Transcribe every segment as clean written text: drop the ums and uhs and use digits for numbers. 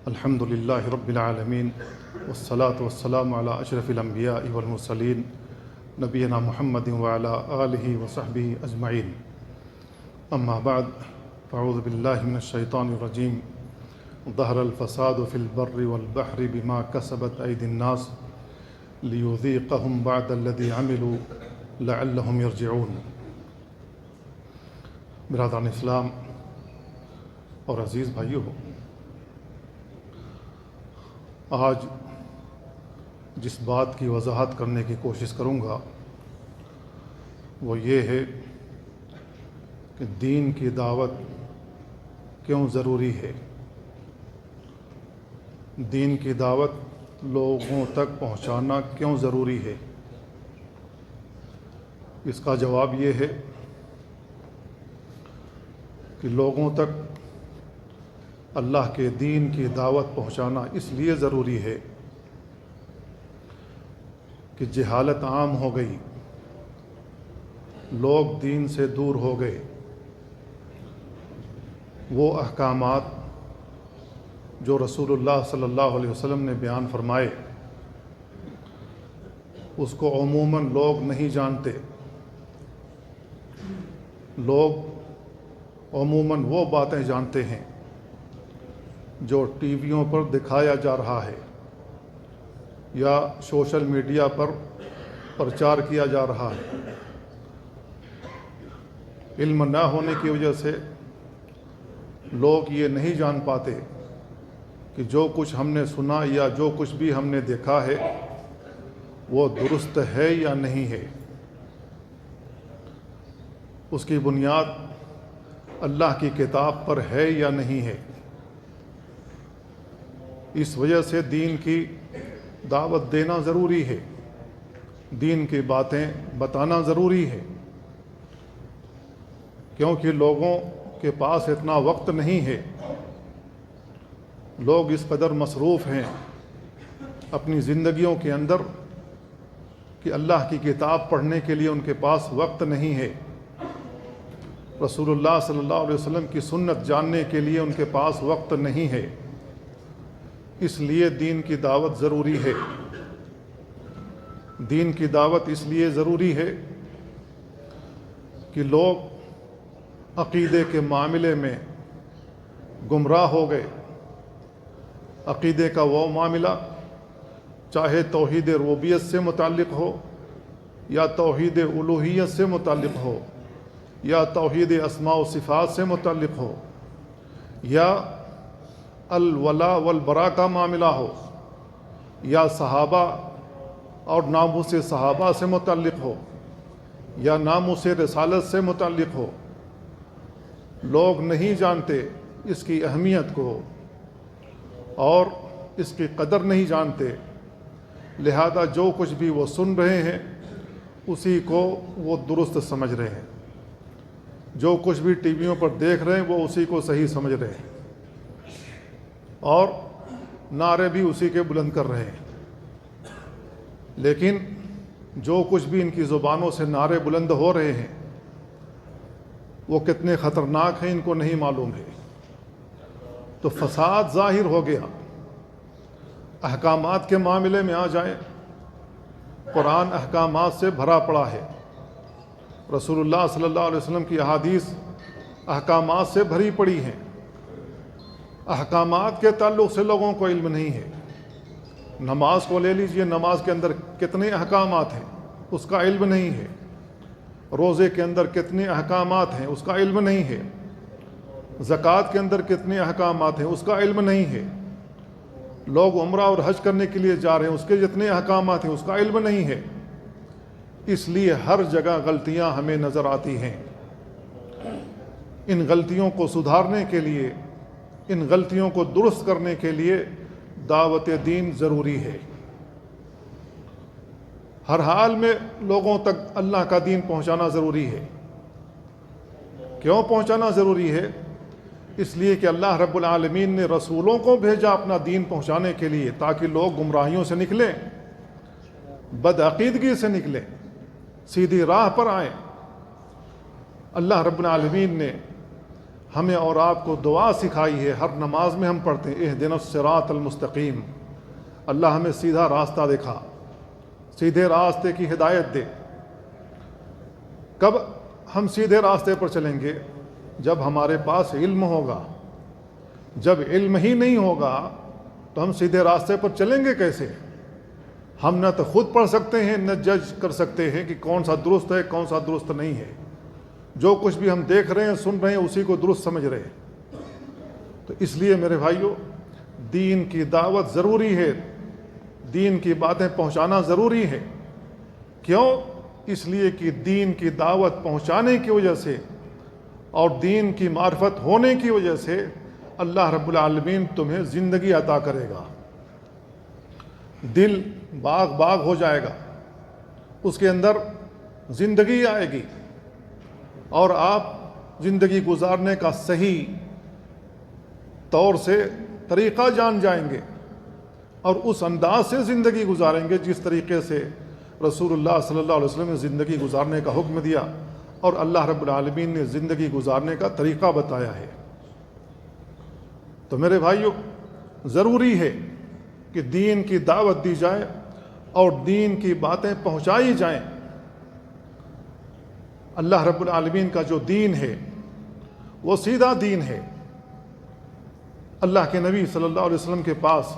الحمد للہ رب العالمین والصلاة والسلام علی اشرف الانبیاء والمرسلین نبینا محمد وعلی آلہ وصحبہ اجمعین اما بعد فاعوذ باللہ من الشیطان الرجیم ظہر الفساد فی البر والبحر بما کسبت ایدی الناس لیذیقہم بعد الذی عملوا لعلہم یرجعون۔ برادران اسلام اور عزیز بھائیو، آج جس بات کی وضاحت کرنے کی کوشش کروں گا وہ یہ ہے کہ دین کی دعوت کیوں ضروری ہے، دین کی دعوت لوگوں تک پہنچانا کیوں ضروری ہے۔ اس کا جواب یہ ہے کہ لوگوں تک اللہ کے دین کی دعوت پہنچانا اس لیے ضروری ہے کہ جہالت عام ہو گئی، لوگ دین سے دور ہو گئے، وہ احکامات جو رسول اللہ صلی اللہ علیہ وسلم نے بیان فرمائے اس کو عموماً لوگ نہیں جانتے۔ لوگ عموماً وہ باتیں جانتے ہیں جو ٹی ویوں پر دکھایا جا رہا ہے یا سوشل میڈیا پر پرچار کیا جا رہا ہے۔ علم نہ ہونے کی وجہ سے لوگ یہ نہیں جان پاتے کہ جو کچھ ہم نے سنا یا جو کچھ بھی ہم نے دیکھا ہے وہ درست ہے یا نہیں ہے، اس کی بنیاد اللہ کی کتاب پر ہے یا نہیں ہے۔ اس وجہ سے دین کی دعوت دینا ضروری ہے، دین کی باتیں بتانا ضروری ہے، کیونکہ لوگوں کے پاس اتنا وقت نہیں ہے، لوگ اس قدر مصروف ہیں اپنی زندگیوں کے اندر کہ اللہ کی کتاب پڑھنے کے لیے ان کے پاس وقت نہیں ہے، رسول اللہ صلی اللہ علیہ وسلم کی سنت جاننے کے لیے ان کے پاس وقت نہیں ہے۔ اس لیے دین کی دعوت ضروری ہے۔ دین کی دعوت اس لیے ضروری ہے کہ لوگ عقیدے کے معاملے میں گمراہ ہو گئے۔ عقیدے کا وہ معاملہ چاہے توحید ربوبیت سے متعلق ہو یا توحید الوہیت سے متعلق ہو یا توحید اسماء و صفات سے متعلق ہو یا الولا والبراء کا معاملہ ہو یا صحابہ اور ناموس صحابہ سے متعلق ہو یا ناموس رسالت سے متعلق ہو، لوگ نہیں جانتے اس کی اہمیت کو اور اس کی قدر نہیں جانتے، لہذا جو کچھ بھی وہ سن رہے ہیں اسی کو وہ درست سمجھ رہے ہیں، جو کچھ بھی ٹی ویوں پر دیکھ رہے ہیں وہ اسی کو صحیح سمجھ رہے ہیں اور نعرے بھی اسی کے بلند کر رہے ہیں۔ لیکن جو کچھ بھی ان کی زبانوں سے نعرے بلند ہو رہے ہیں وہ کتنے خطرناک ہیں ان کو نہیں معلوم ہے۔ تو فساد ظاہر ہو گیا۔ احکامات کے معاملے میں آ جائیں، قرآن احکامات سے بھرا پڑا ہے، رسول اللہ صلی اللہ علیہ وسلم کی احادیث احکامات سے بھری پڑی ہیں۔ احکامات کے تعلق سے لوگوں کو علم نہیں ہے۔ نماز کو لے لیجئے، نماز کے اندر کتنے احکامات ہیں اس کا علم نہیں ہے، روزے کے اندر کتنے احکامات ہیں اس کا علم نہیں ہے، زکوٰۃ کے اندر کتنے احکامات ہیں اس کا علم نہیں ہے، لوگ عمرہ اور حج کرنے کے لیے جا رہے ہیں اس کے جتنے احکامات ہیں اس کا علم نہیں ہے۔ اس لیے ہر جگہ غلطیاں ہمیں نظر آتی ہیں۔ ان غلطیوں کو سدھارنے کے لیے، ان غلطیوں کو درست کرنے کے لیے دعوت دین ضروری ہے۔ ہر حال میں لوگوں تک اللہ کا دین پہنچانا ضروری ہے۔ کیوں پہنچانا ضروری ہے؟ اس لیے کہ اللہ رب العالمین نے رسولوں کو بھیجا اپنا دین پہنچانے کے لیے تاکہ لوگ گمراہیوں سے نکلیں، بدعقیدگی سے نکلیں، سیدھی راہ پر آئیں۔ اللہ رب العالمین نے ہمیں اور آپ کو دعا سکھائی ہے، ہر نماز میں ہم پڑھتے ہیں اہدنا الصراط المستقیم، اللہ ہمیں سیدھا راستہ دکھا، سیدھے راستے کی ہدایت دے۔ کب ہم سیدھے راستے پر چلیں گے؟ جب ہمارے پاس علم ہوگا۔ جب علم ہی نہیں ہوگا تو ہم سیدھے راستے پر چلیں گے کیسے؟ ہم نہ تو خود پڑھ سکتے ہیں، نہ جج کر سکتے ہیں کہ کون سا درست ہے کون سا درست نہیں ہے۔ جو کچھ بھی ہم دیکھ رہے ہیں سن رہے ہیں اسی کو درست سمجھ رہے ہیں۔ تو اس لیے میرے بھائیوں، دین کی دعوت ضروری ہے، دین کی باتیں پہنچانا ضروری ہے۔ کیوں؟ اس لیے کہ دین کی دعوت پہنچانے کی وجہ سے اور دین کی معرفت ہونے کی وجہ سے اللہ رب العالمین تمہیں زندگی عطا کرے گا، دل باغ باغ ہو جائے گا، اس کے اندر زندگی آئے گی اور آپ زندگی گزارنے کا صحیح طور سے طریقہ جان جائیں گے اور اس انداز سے زندگی گزاریں گے جس طریقے سے رسول اللہ صلی اللہ علیہ وسلم نے زندگی گزارنے کا حکم دیا اور اللہ رب العالمین نے زندگی گزارنے کا طریقہ بتایا ہے۔ تو میرے بھائیوں، ضروری ہے کہ دین کی دعوت دی جائے اور دین کی باتیں پہنچائی جائیں۔ اللہ رب العالمین کا جو دین ہے وہ سیدھا دین ہے۔ اللہ کے نبی صلی اللہ علیہ وسلم کے پاس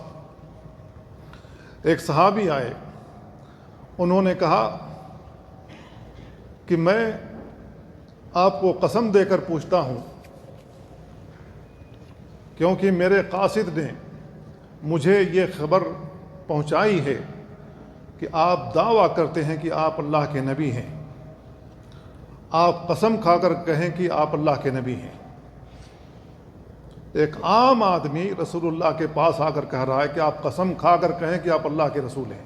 ایک صحابی آئے، انہوں نے کہا کہ میں آپ کو قسم دے کر پوچھتا ہوں، کیونکہ میرے قاصد نے مجھے یہ خبر پہنچائی ہے کہ آپ دعویٰ کرتے ہیں کہ آپ اللہ کے نبی ہیں، آپ قسم کھا کر کہیں کہ آپ اللہ کے نبی ہیں۔ ایک عام آدمی رسول اللہ کے پاس آ کر کہہ رہا ہے کہ آپ قسم کھا کر کہیں کہ آپ اللہ کے رسول ہیں۔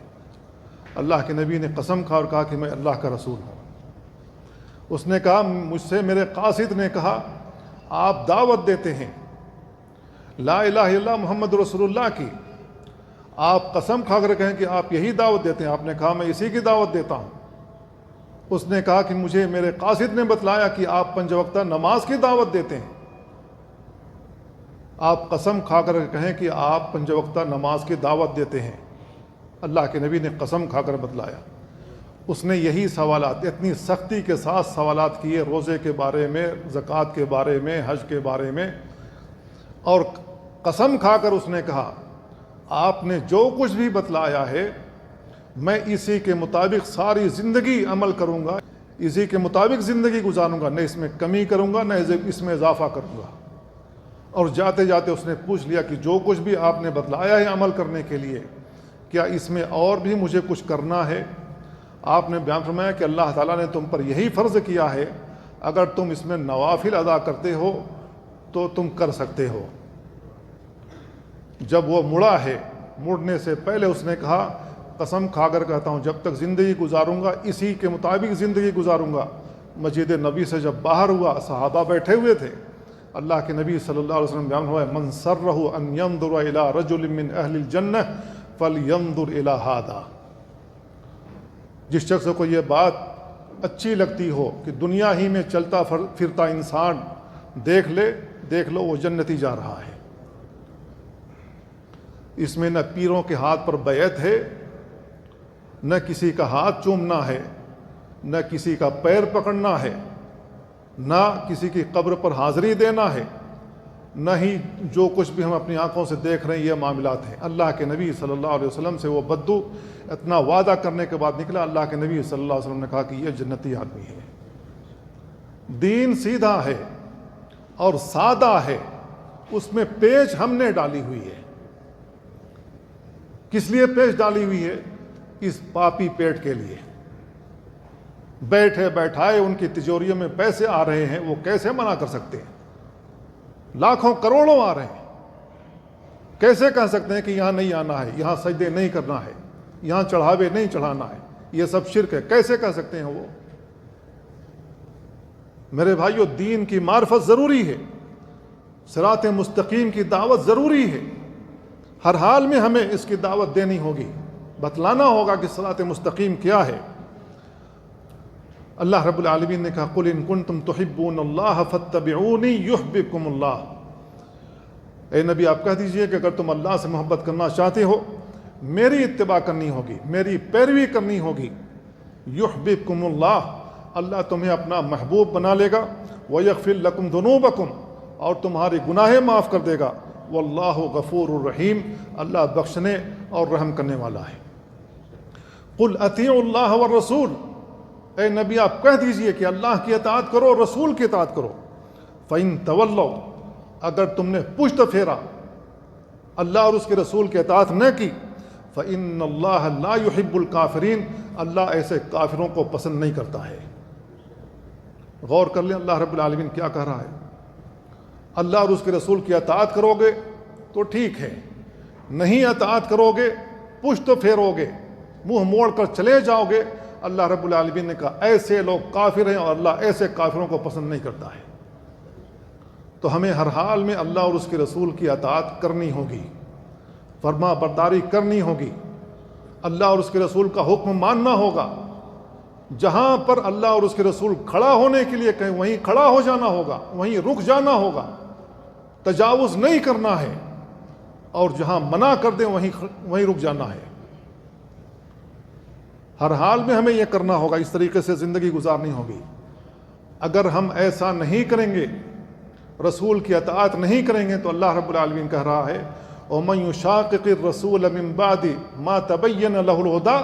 اللہ کے نبی نے قسم کھا اور کہا کہ میں اللہ کا رسول ہوں۔ اس نے کہا، مجھ سے میرے قاصد نے کہا آپ دعوت دیتے ہیں لا الہ الا اللہ محمد رسول اللہ کی، آپ قسم کھا کر کہیں کہ آپ یہی دعوت دیتے ہیں۔ آپ نے کہا میں اسی کی دعوت دیتا ہوں۔ اس نے کہا کہ مجھے میرے قاصد نے بتلایا کہ آپ 5 وقتہ نماز کی دعوت دیتے ہیں۔ آپ قسم کھا کر کہیں کہ آپ 5 وقتہ نماز کی دعوت دیتے ہیں۔ اللہ کے نبی نے قسم کھا کر بتلایا۔ اس نے یہی سوالات اتنی سختی کے ساتھ سوالات کیے، روزے کے بارے میں، زکوٰۃ کے بارے میں، حج کے بارے میں، اور قسم کھا کر اس نے کہا آپ نے جو کچھ بھی بتلایا ہے میں اسی کے مطابق ساری زندگی عمل کروں گا، اسی کے مطابق زندگی گزاروں گا، نہ اس میں کمی کروں گا نہ اس میں اضافہ کروں گا۔ اور جاتے جاتے اس نے پوچھ لیا کہ جو کچھ بھی آپ نے بتلایا ہے عمل کرنے کے لیے، کیا اس میں اور بھی مجھے کچھ کرنا ہے؟ آپ نے بیان فرمایا کہ اللہ تعالیٰ نے تم پر یہی فرض کیا ہے، اگر تم اس میں نوافل ادا کرتے ہو تو تم کر سکتے ہو۔ جب وہ مڑا ہے، مڑنے سے پہلے اس نے کہا قسم کھا کر کہتا ہوں جب تک زندگی گزاروں گا اسی کے مطابق زندگی گزاروں گا۔ مسجد نبی سے جب باہر ہوا، صحابہ بیٹھے ہوئے تھے، اللہ کے نبی صلی اللہ علیہ وسلم بیان ہوا ہے من سرہ ان ينظر الى رجل من اہل الجنہ فلینظر الى ھذا، جس شخص کو یہ بات اچھی لگتی ہو کہ دنیا ہی میں چلتا پھرتا انسان دیکھ لو وہ جنتی جا رہا ہے۔ اس میں نہ پیروں کے ہاتھ پر بیعت ہے، نہ کسی کا ہاتھ چومنا ہے، نہ کسی کا پیر پکڑنا ہے، نہ کسی کی قبر پر حاضری دینا ہے، نہ ہی جو کچھ بھی ہم اپنی آنکھوں سے دیکھ رہے ہیں یہ معاملات ہیں۔ اللہ کے نبی صلی اللہ علیہ وسلم سے وہ بدو اتنا وعدہ کرنے کے بعد نکلا، اللہ کے نبی صلی اللہ علیہ وسلم نے کہا کہ یہ جنتی آدمی ہے۔ دین سیدھا ہے اور سادہ ہے، اس میں پیچ ہم نے ڈالی ہوئی ہے۔ کس لیے پیچ ڈالی ہوئی ہے؟ اس پاپی پیٹ کے لیے۔ بیٹھے بیٹھائے ان کی تجوریوں میں پیسے آ رہے ہیں، وہ کیسے منع کر سکتے ہیں؟ لاکھوں کروڑوں آ رہے ہیں، کیسے کہہ سکتے ہیں کہ یہاں نہیں آنا ہے، یہاں سجدے نہیں کرنا ہے، یہاں چڑھاوے نہیں چڑھانا ہے، یہ سب شرک ہے؟ کیسے کہہ سکتے ہیں وہ؟ میرے بھائیو، دین کی معرفت ضروری ہے، صراط مستقیم کی دعوت ضروری ہے۔ ہر حال میں ہمیں اس کی دعوت دینی ہوگی، بتلانا ہوگا کہ صراط مستقیم کیا ہے۔ اللہ رب العالمین نے کہا قل ان کنتم تحبون اللہ فاتبعونی یحببکم اللہ، اے نبی آپ کہہ دیجئے کہ اگر تم اللہ سے محبت کرنا چاہتے ہو میری اتباع کرنی ہوگی، میری پیروی کرنی ہوگی، یحببکم اللہ، اللہ تمہیں اپنا محبوب بنا لے گا، ویغفر لکم ذنوبکم، اور تمہاری گناہیں معاف کر دے گا، واللہ غفور الرحیم، اللہ بخشنے اور رحم کرنے والا ہے۔ قل اطیعوا اللہ والرسول، اے نبی آپ کہہ دیجئے کہ اللہ کی اطاعت کرو، رسول کی اطاعت کرو۔ فَإِن تَوَلَّوْا، اگر تم نے پشت پھیرا، اللہ اور اس کے رسول کی اطاعت نہ کی، فَإِنَّ اللَّهَ لَا يُحِبُّ الْكَافِرِينَ، اللہ ایسے کافروں کو پسند نہیں کرتا ہے۔ غور کر لیں اللہ رب العالمین کیا کہہ رہا ہے۔ اللہ اور اس کے رسول کی اطاعت کرو گے تو ٹھیک ہے، نہیں اطاعت کرو گے، پشت پھیرو گے، منہ موڑ کر چلے جاؤ گے، اللہ رب العالمین نے کہا ایسے لوگ کافر ہیں اور اللہ ایسے کافروں کو پسند نہیں کرتا ہے۔ تو ہمیں ہر حال میں اللہ اور اس کے رسول کی اطاعت کرنی ہوگی، فرما برداری کرنی ہوگی، اللہ اور اس کے رسول کا حکم ماننا ہوگا، جہاں پر اللہ اور اس کے رسول کھڑا ہونے کے لیے کہیں وہیں کھڑا ہو جانا ہوگا، وہیں رک جانا ہوگا، تجاوز نہیں کرنا ہے، اور جہاں منع کر دیں وہیں رک جانا ہے۔ ہر حال میں ہمیں یہ کرنا ہوگا، اس طریقے سے زندگی گزارنی ہوگی۔ اگر ہم ایسا نہیں کریں گے، رسول کی اطاعت نہیں کریں گے، تو اللہ رب العالمین کہہ رہا ہے وَمَن يُشَاقِقِ الرَّسُولَ مِن بَعْدِ مَا تَبَيَّنَ لَهُ الْهُدَىٰ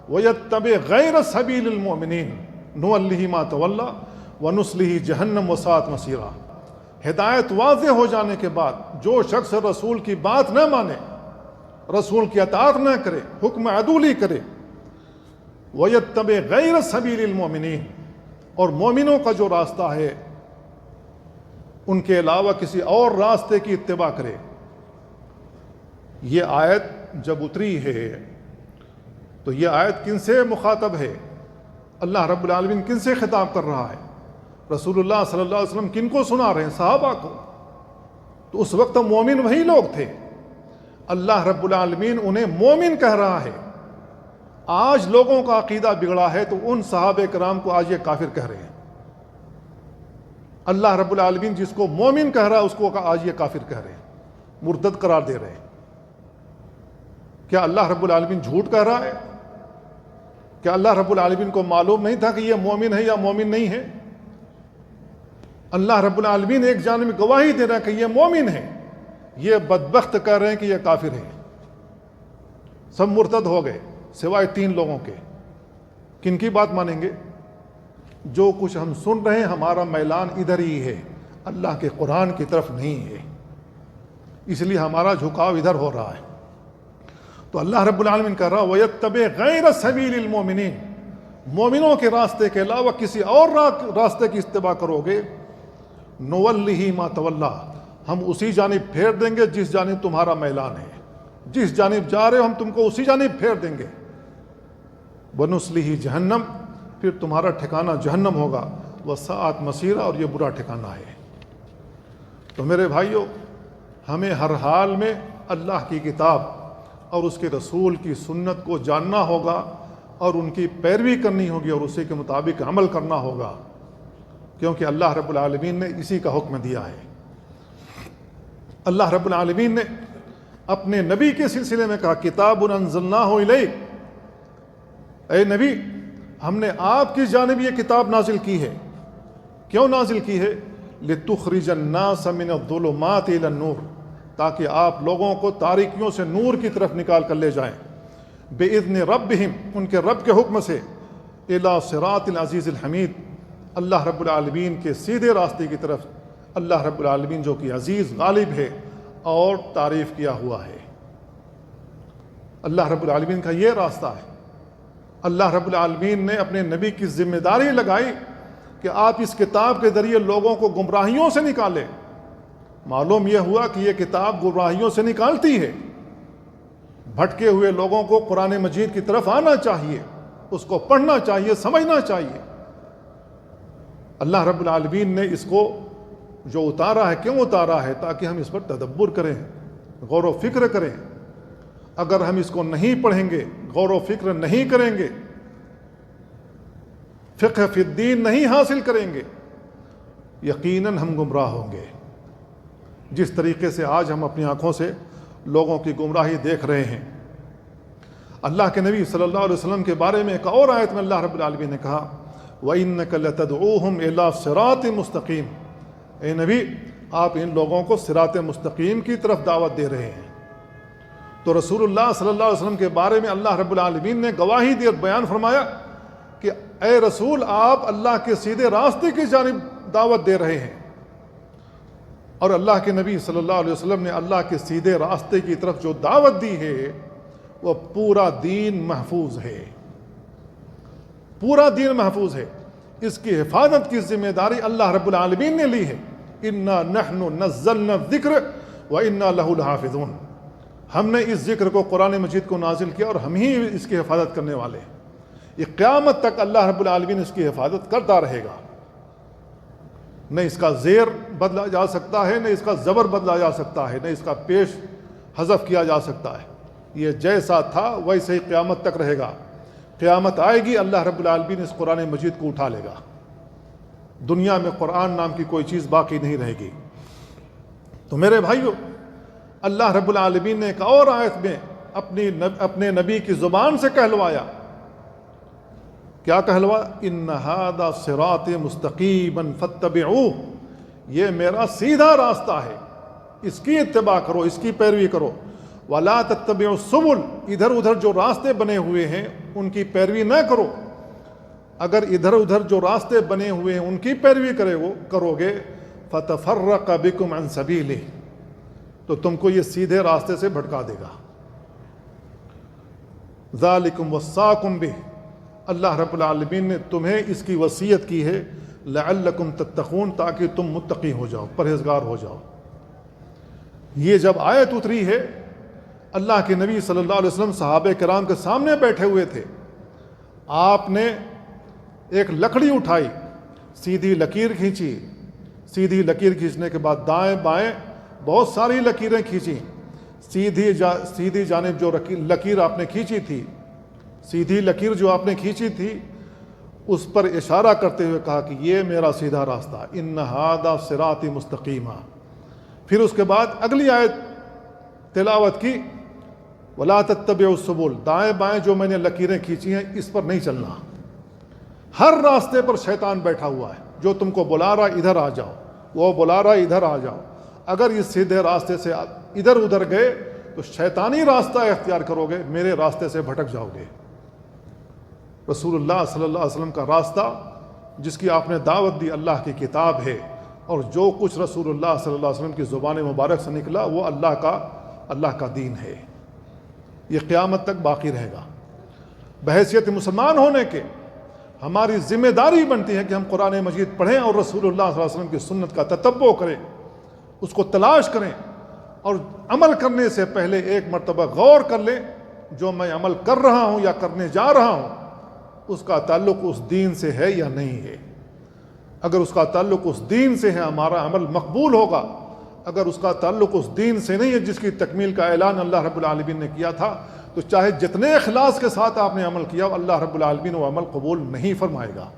وَيَتَّبِعْ غَيْرَ سَبِيلِ الْمُؤْمِنِينَ نُوَلِّهِ مَا تَوَلَّىٰ وَنُصْلِهِ جَهَنَّمَ وَسَاءَتْ مَصِيرًا۔ ہدایت واضح ہو جانے کے بعد جو شخص رسول کی بات نہ مانے، رسول کی اطاعت نہ کرے، حکم عدولی کرے، وَيَتَّبِعْ غَيْرَ سَبِيلِ الْمُؤْمِنِينَ، اور مومنوں کا جو راستہ ہے ان کے علاوہ کسی اور راستے کی اتباع کرے۔ یہ آیت جب اتری ہے تو یہ آیت کن سے مخاطب ہے؟ اللہ رب العالمین کن سے خطاب کر رہا ہے؟ رسول اللہ صلی اللہ علیہ وسلم کن کو سنا رہے ہیں؟ صحابہ کو۔ تو اس وقت مومن وہی لوگ تھے، اللہ رب العالمین انہیں مومن کہہ رہا ہے۔ آج لوگوں کا عقیدہ بگڑا ہے تو ان صحابہ کرام کو آج یہ کافر کہہ رہے ہیں۔ اللہ رب العالمین جس کو مومن کہہ رہا ہے اس کو آج یہ کافر کہہ رہے ہیں، مرتد قرار دے رہے ہیں۔ کیا اللہ رب العالمین جھوٹ کہہ رہا ہے؟ کیا اللہ رب العالمین کو معلوم نہیں تھا کہ یہ مومن ہے یا مومن نہیں ہے؟ اللہ رب العالمین ایک جانب گواہی دے رہا ہے کہ یہ مومن ہے، یہ بدبخت کہہ رہے ہیں کہ یہ کافر ہے۔ سب مرتد ہو گئے سوائے 3 لوگوں کے۔ کن کی بات مانیں گے؟ جو کچھ ہم سن رہے ہیں ہمارا میلان ادھر ہی ہے، اللہ کے قرآن کی طرف نہیں ہے، اس لیے ہمارا جھکاؤ ادھر ہو رہا ہے۔ تو اللہ رب العالمین کہہ رہا وَيَتَّبِعْ غَيْرَ سَبِيلِ الْمُؤْمِنِينَ، مومنوں کے راستے کے علاوہ کسی اور راستے کی اتباع کرو گے، نُوَلِّهِ مَا تَوَلَّىٰ، ہم اسی جانب پھیر دیں گے جس جانب تمہارا میلان ہے، جس جانب جا رہے ہو ہم تم کو اسی جانب پھیر دیں گے، وَنُصْلِهِ جہنم، پھر تمہارا ٹھکانہ جہنم ہوگا، وَسَاءَتْ مَصِيرًا، اور یہ برا ٹھکانہ ہے۔ تو میرے بھائیوں، ہمیں ہر حال میں اللہ کی کتاب اور اس کے رسول کی سنت کو جاننا ہوگا اور ان کی پیروی کرنی ہوگی اور اسی کے مطابق عمل کرنا ہوگا، کیونکہ اللہ رب العالمین نے اسی کا حکم دیا ہے۔ اللہ رب العالمین نے اپنے نبی کے سلسلے میں کہا کتاب انزلناہ الیک، اے نبی ہم نے آپ کی جانب یہ کتاب نازل کی ہے۔ کیوں نازل کی ہے؟ لِتُخْرِجَ النَّاسَ مِنَ الظُّلُمَاتِ إِلَى النُّورِ، تاکہ آپ لوگوں کو تاریکیوں سے نور کی طرف نکال کر لے جائیں، بِإِذْنِ رَبِّهِمْ، ان کے رب کے حکم سے، إِلَى صِرَاطِ الْعَزِيزِ الْحَمِيدِ، اللہ رب العالمین کے سیدھے راستے کی طرف، اللہ رب العالمین جو کہ عزیز غالب ہے اور تعریف کیا ہوا ہے۔ اللہ رب العالمین کا یہ راستہ ہے۔ اللہ رب العالمین نے اپنے نبی کی ذمہ داری لگائی کہ آپ اس کتاب کے ذریعے لوگوں کو گمراہیوں سے نکالیں۔ معلوم یہ ہوا کہ یہ کتاب گمراہیوں سے نکالتی ہے، بھٹکے ہوئے لوگوں کو قرآن مجید کی طرف آنا چاہیے، اس کو پڑھنا چاہیے، سمجھنا چاہیے۔ اللہ رب العالمین نے اس کو جو اتارا ہے، کیوں اتارا ہے؟ تاکہ ہم اس پر تدبر کریں، غور و فکر کریں۔ اگر ہم اس کو نہیں پڑھیں گے، غور و فکر نہیں کریں گے، فقہ فی الدین نہیں حاصل کریں گے یقیناً ہم گمراہ ہوں گے۔ جس طریقے سے آج ہم اپنی آنکھوں سے لوگوں کی گمراہی دیکھ رہے ہیں۔ اللہ کے نبی صلی اللہ علیہ وسلم کے بارے میں ایک اور آیت میں اللہ رب العالمین نے کہا وَإِنَّكَ لَتَدْعُوهُمْ إِلَىٰ صِرَاطٍ مُسْتَقِيمٍ، اے نبی آپ ان لوگوں کو صراط مستقیم کی طرف دعوت دے رہے ہیں۔ تو رسول اللہ صلی اللہ علیہ وسلم کے بارے میں اللہ رب العالمین نے گواہی دی اور بیان فرمایا کہ اے رسول آپ اللہ کے سیدھے راستے کی جانب دعوت دے رہے ہیں، اور اللہ کے نبی صلی اللہ علیہ وسلم نے اللہ کے سیدھے راستے کی طرف جو دعوت دی ہے وہ پورا دین محفوظ ہے، پورا دین محفوظ ہے۔ اس کی حفاظت کی ذمہ داری اللہ رب العالمین نے لی ہے۔ اِنَّا نَحْنُ نَزَّلْنَا الذِّكْرَ وَإِنَّا لَهُ لَحَافِظُونَ، ہم نے اس ذکر کو قرآن مجید کو نازل کیا اور ہم ہی اس کی حفاظت کرنے والے ہیں۔ یہ قیامت تک اللہ رب العالمین اس کی حفاظت کرتا رہے گا، نہ اس کا زیر بدلا جا سکتا ہے، نہ اس کا زبر بدلا جا سکتا ہے، نہ اس کا پیش حذف کیا جا سکتا ہے۔ یہ جیسا تھا ویسے ہی قیامت تک رہے گا۔ قیامت آئے گی اللہ رب العالمین اس قرآن مجید کو اٹھا لے گا، دنیا میں قرآن نام کی کوئی چیز باقی نہیں رہے گی۔ تو میرے بھائیو، اللہ رب العالمین نے ایک اور آیت میں اپنے نبی کی زبان سے کہلوایا، کیا کہلوا؟ ان ھذا صراط مستقیما فاتبعوہ، یہ میرا سیدھا راستہ ہے، اس کی اتباع کرو، اس کی پیروی کرو۔ ولا تتبعوا السبل، ادھر ادھر جو راستے بنے ہوئے ہیں ان کی پیروی نہ کرو۔ اگر ادھر ادھر جو راستے بنے ہوئے ہیں ان کی پیروی کرو گے فتفرق بکم عن سبیلہ، تو تم کو یہ سیدھے راستے سے بھٹکا دے گا۔ ذالکم وصاکم بہ، اللہ رب العالمین نے تمہیں اس کی وصیت کی ہے، لعلکم تتقون، تاکہ تم متقی ہو جاؤ، پرہیزگار ہو جاؤ۔ یہ جب آیت اتری ہے، اللہ کے نبی صلی اللہ علیہ وسلم صحابہ کرام کے سامنے بیٹھے ہوئے تھے، آپ نے ایک لکڑی اٹھائی، سیدھی لکیر کھینچی، سیدھی لکیر کھینچنے کے بعد دائیں بائیں بہت ساری لکیریں کھینچیں، سیدھی جانب جو لکیر آپ نے کھینچی تھی، سیدھی لکیر جو آپ نے کھینچی تھی اس پر اشارہ کرتے ہوئے کہا کہ یہ میرا سیدھا راستہ، ان ھذا صراطی مستقیما۔ پھر اس کے بعد اگلی آیت تلاوت کی، ولا تتبعوا السبل، دائیں بائیں جو میں نے لکیریں کھینچی ہیں اس پر نہیں چلنا۔ ہر راستے پر شیطان بیٹھا ہوا ہے، جو تم کو بلا رہا ادھر آ جاؤ، وہ بلا رہا ادھر آ جاؤ۔ اگر اس سیدھے راستے سے ادھر ادھر گئے تو شیطانی راستہ اختیار کرو گے، میرے راستے سے بھٹک جاؤ گے۔ رسول اللہ صلی اللہ علیہ وسلم کا راستہ جس کی آپ نے دعوت دی اللہ کی کتاب ہے، اور جو کچھ رسول اللہ صلی اللہ علیہ وسلم کی زبان مبارک سے نکلا وہ اللہ کا دین ہے، یہ قیامت تک باقی رہے گا۔ بحیثیت مسلمان ہونے کے ہماری ذمہ داری بنتی ہے کہ ہم قرآن مجید پڑھیں اور رسول اللہ صلی اللہ علیہ وسلم کی سنت کا تتبع کریں، اس کو تلاش کریں، اور عمل کرنے سے پہلے ایک مرتبہ غور کر لیں جو میں عمل کر رہا ہوں یا کرنے جا رہا ہوں اس کا تعلق اس دین سے ہے یا نہیں ہے۔ اگر اس کا تعلق اس دین سے ہے ہمارا عمل مقبول ہوگا، اگر اس کا تعلق اس دین سے نہیں ہے جس کی تکمیل کا اعلان اللہ رب العالمین نے کیا تھا، تو چاہے جتنے اخلاص کے ساتھ آپ نے عمل کیا اللہ رب العالمین وہ عمل قبول نہیں فرمائے گا۔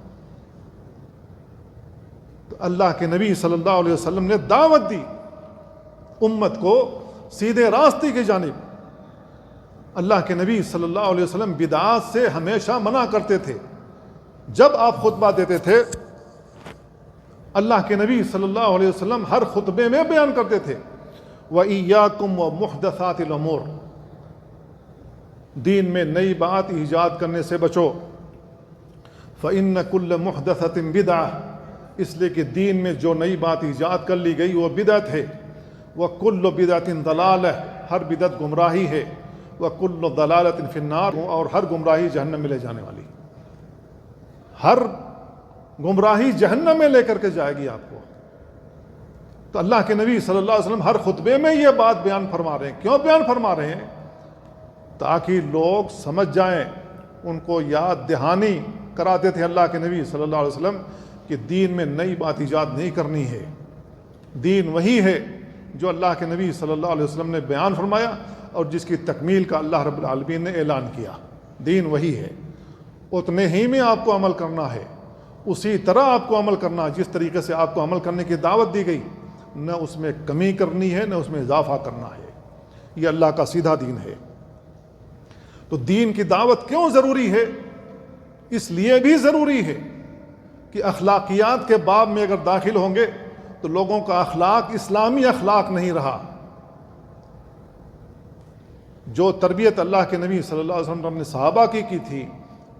تو اللہ کے نبی صلی اللہ علیہ وسلم نے دعوت دی امت کو سیدھے راستے کی جانب۔ اللہ کے نبی صلی اللہ علیہ وسلم بدعات سے ہمیشہ منع کرتے تھے۔ جب آپ خطبہ دیتے تھے اللہ کے نبی صلی اللہ علیہ وسلم ہر خطبے میں بیان کرتے تھے وَإِيَّاكُمْ وَمُحْدَثَاتِ الْأُمُورِ، دین میں نئی بات ایجاد کرنے سے بچو۔ فَإِنَّ كُلَّ مُحْدَثَةٍ بِدْعَةٍ، اس لیے کہ دین میں جو نئی بات ایجاد کر لی گئی وہ بدعت ہے۔ وَكُلُّ بِدْعَةٍ ضَلَالَةٍ، ہر بدعت گمراہی ہے۔ وَكُلُّ ضَلَالَةٍ فِي النَّارِ، اور ہر گمراہی جہنم میں لے جانے والی، ہر گمراہی جہنم میں لے کر کے جائے گی آپ کو۔ تو اللہ کے نبی صلی اللہ علیہ وسلم ہر خطبے میں یہ بات بیان فرما رہے ہیں۔ کیوں بیان فرما رہے ہیں؟ تاکہ لوگ سمجھ جائیں، ان کو یاد دہانی کراتے تھے اللہ کے نبی صلی اللہ علیہ وسلم کہ دین میں نئی بات ایجاد نہیں کرنی ہے، دین وہی ہے جو اللہ کے نبی صلی اللہ علیہ وسلم نے بیان فرمایا اور جس کی تکمیل کا اللہ رب العالمین نے اعلان کیا۔ دین وہی ہے، اتنے ہی میں آپ کو عمل کرنا ہے، اسی طرح آپ کو عمل کرنا، جس طریقے سے آپ کو عمل کرنے کی دعوت دی گئی، نہ اس میں کمی کرنی ہے نہ اس میں اضافہ کرنا ہے۔ یہ اللہ کا سیدھا دین ہے۔ تو دین کی دعوت کیوں ضروری ہے؟ اس لیے بھی ضروری ہے کہ اخلاقیات کے باب میں اگر داخل ہوں گے تو لوگوں کا اخلاق اسلامی اخلاق نہیں رہا۔ جو تربیت اللہ کے نبی صلی اللہ علیہ وسلم نے صحابہ کی تھی،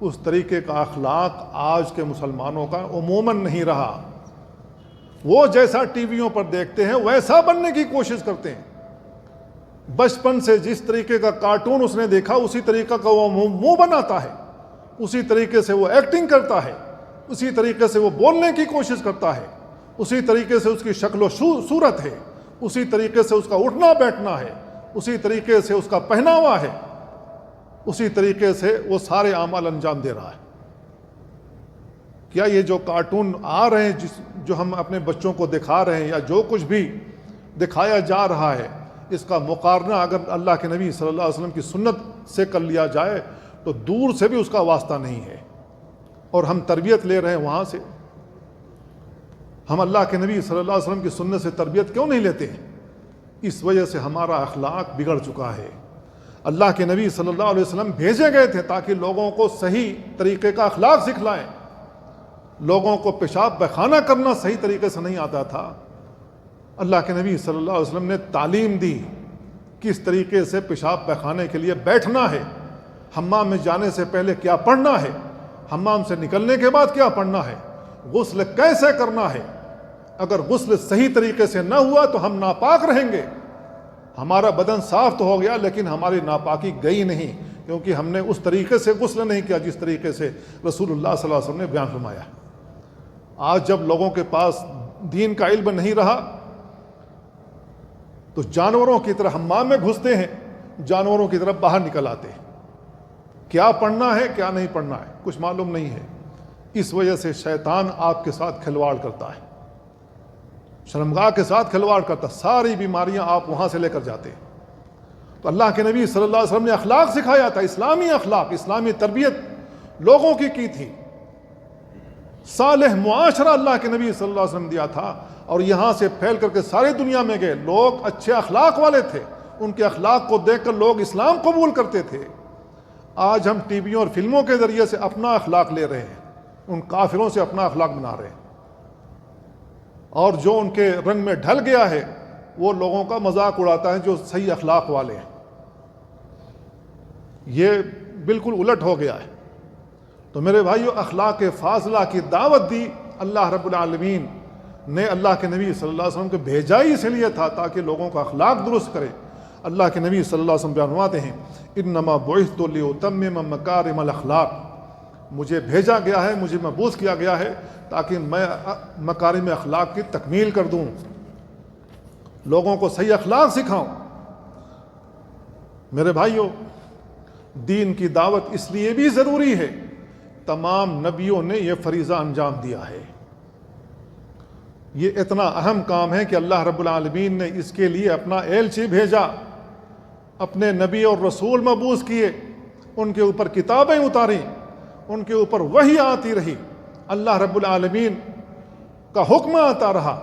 اس طریقے کا اخلاق آج کے مسلمانوں کا عموماً نہیں رہا۔ وہ جیسا ٹی ویوں پر دیکھتے ہیں ویسا بننے کی کوشش کرتے ہیں۔ بچپن سے جس طریقے کا کارٹون اس نے دیکھا اسی طریقے کا وہ منہ بناتا ہے، اسی طریقے سے وہ ایکٹنگ کرتا ہے، اسی طریقے سے وہ بولنے کی کوشش کرتا ہے، اسی طریقے سے اس کی شکل و صورت ہے، اسی طریقے سے اس کا اٹھنا بیٹھنا ہے، اسی طریقے سے اس کا پہناوا ہے، اسی طریقے سے وہ سارے اعمال انجام دے رہا ہے۔ کیا یہ جو کارٹون آ رہے ہیں جو ہم اپنے بچوں کو دکھا رہے ہیں، یا جو کچھ بھی دکھایا جا رہا ہے، اس کا مقارنہ اگر اللہ کے نبی صلی اللہ علیہ وسلم کی سنت سے کر لیا جائے تو دور سے بھی اس کا واسطہ نہیں ہے، اور ہم تربیت لے رہے ہیں وہاں سے۔ ہم اللہ کے نبی صلی اللہ علیہ وسلم کی سنت سے تربیت کیوں نہیں لیتے ہیں؟ اس وجہ سے ہمارا اخلاق بگڑ چکا ہے۔ اللہ کے نبی صلی اللہ علیہ وسلم بھیجے گئے تھے تاکہ لوگوں کو صحیح طریقے کا اخلاق سکھلائیں۔ لوگوں کو پیشاب پخانہ کرنا صحیح طریقے سے نہیں آتا تھا، اللہ کے نبی صلی اللہ علیہ وسلم نے تعلیم دی کس طریقے سے پیشاب پخانے کے لیے بیٹھنا ہے، حمام میں جانے سے پہلے کیا پڑھنا ہے، حمام سے نکلنے کے بعد کیا پڑھنا ہے، غسل کیسے کرنا ہے۔ اگر غسل صحیح طریقے سے نہ ہوا تو ہم ناپاک رہیں گے۔ ہمارا بدن صاف تو ہو گیا لیکن ہماری ناپاکی گئی نہیں، کیونکہ ہم نے اس طریقے سے غسل نہیں کیا جس طریقے سے رسول اللہ صلی اللہ علیہ وسلم نے بیان فرمایا۔ آج جب لوگوں کے پاس دین کا علم نہیں رہا تو جانوروں کی طرح حمام میں گھستے ہیں، جانوروں کی طرف باہر نکل آتے ہیں۔ کیا پڑھنا ہے کیا نہیں پڑھنا ہے کچھ معلوم نہیں ہے۔ اس وجہ سے شیطان آپ کے ساتھ کھلواڑ کرتا ہے، شرمگاہ کے ساتھ کھلواڑ کرتا، ساری بیماریاں آپ وہاں سے لے کر جاتے ہیں۔ تو اللہ کے نبی صلی اللہ علیہ وسلم نے اخلاق سکھایا تھا، اسلامی اخلاق، اسلامی تربیت لوگوں کی تھی۔ صالح معاشرہ اللہ کے نبی صلی اللہ علیہ وسلم دیا تھا، اور یہاں سے پھیل کر کے ساری دنیا میں گئے۔ لوگ اچھے اخلاق والے تھے، ان کے اخلاق کو دیکھ کر لوگ اسلام قبول کرتے تھے۔ آج ہم ٹی ویوں اور فلموں کے ذریعے سے اپنا اخلاق لے رہے ہیں، ان کافروں سے اپنا اخلاق بنا رہے ہیں، اور جو ان کے رنگ میں ڈھل گیا ہے وہ لوگوں کا مذاق اڑاتا ہے جو صحیح اخلاق والے ہیں۔ یہ بالکل الٹ ہو گیا ہے۔ تو میرے بھائیو، اخلاق فاضلہ کی دعوت دی اللہ رب العالمین نے۔ اللہ کے نبی صلی اللہ علیہ وسلم کو بھیجا ہی اس لیے تھا تاکہ لوگوں کا اخلاق درست کرے۔ اللہ کے نبی صلی اللہ علیہ وسلم بیان فرماتے ہیں، انما بعثت لاتمم مکارم الاخلاق، مجھے بھیجا گیا ہے، مجھے مبعوث کیا گیا ہے تاکہ میں مکارم اخلاق کی تکمیل کر دوں، لوگوں کو صحیح اخلاق سکھاؤں۔ میرے بھائیوں، دین کی دعوت اس لیے بھی ضروری ہے، تمام نبیوں نے یہ فریضہ انجام دیا ہے۔ یہ اتنا اہم کام ہے کہ اللہ رب العالمین نے اس کے لیے اپنا ایلچی بھیجا، اپنے نبی اور رسول مبعوث کیے، ان کے اوپر کتابیں اتاری، ان کے اوپر وحی آتی رہی، اللہ رب العالمین کا حکم آتا رہا۔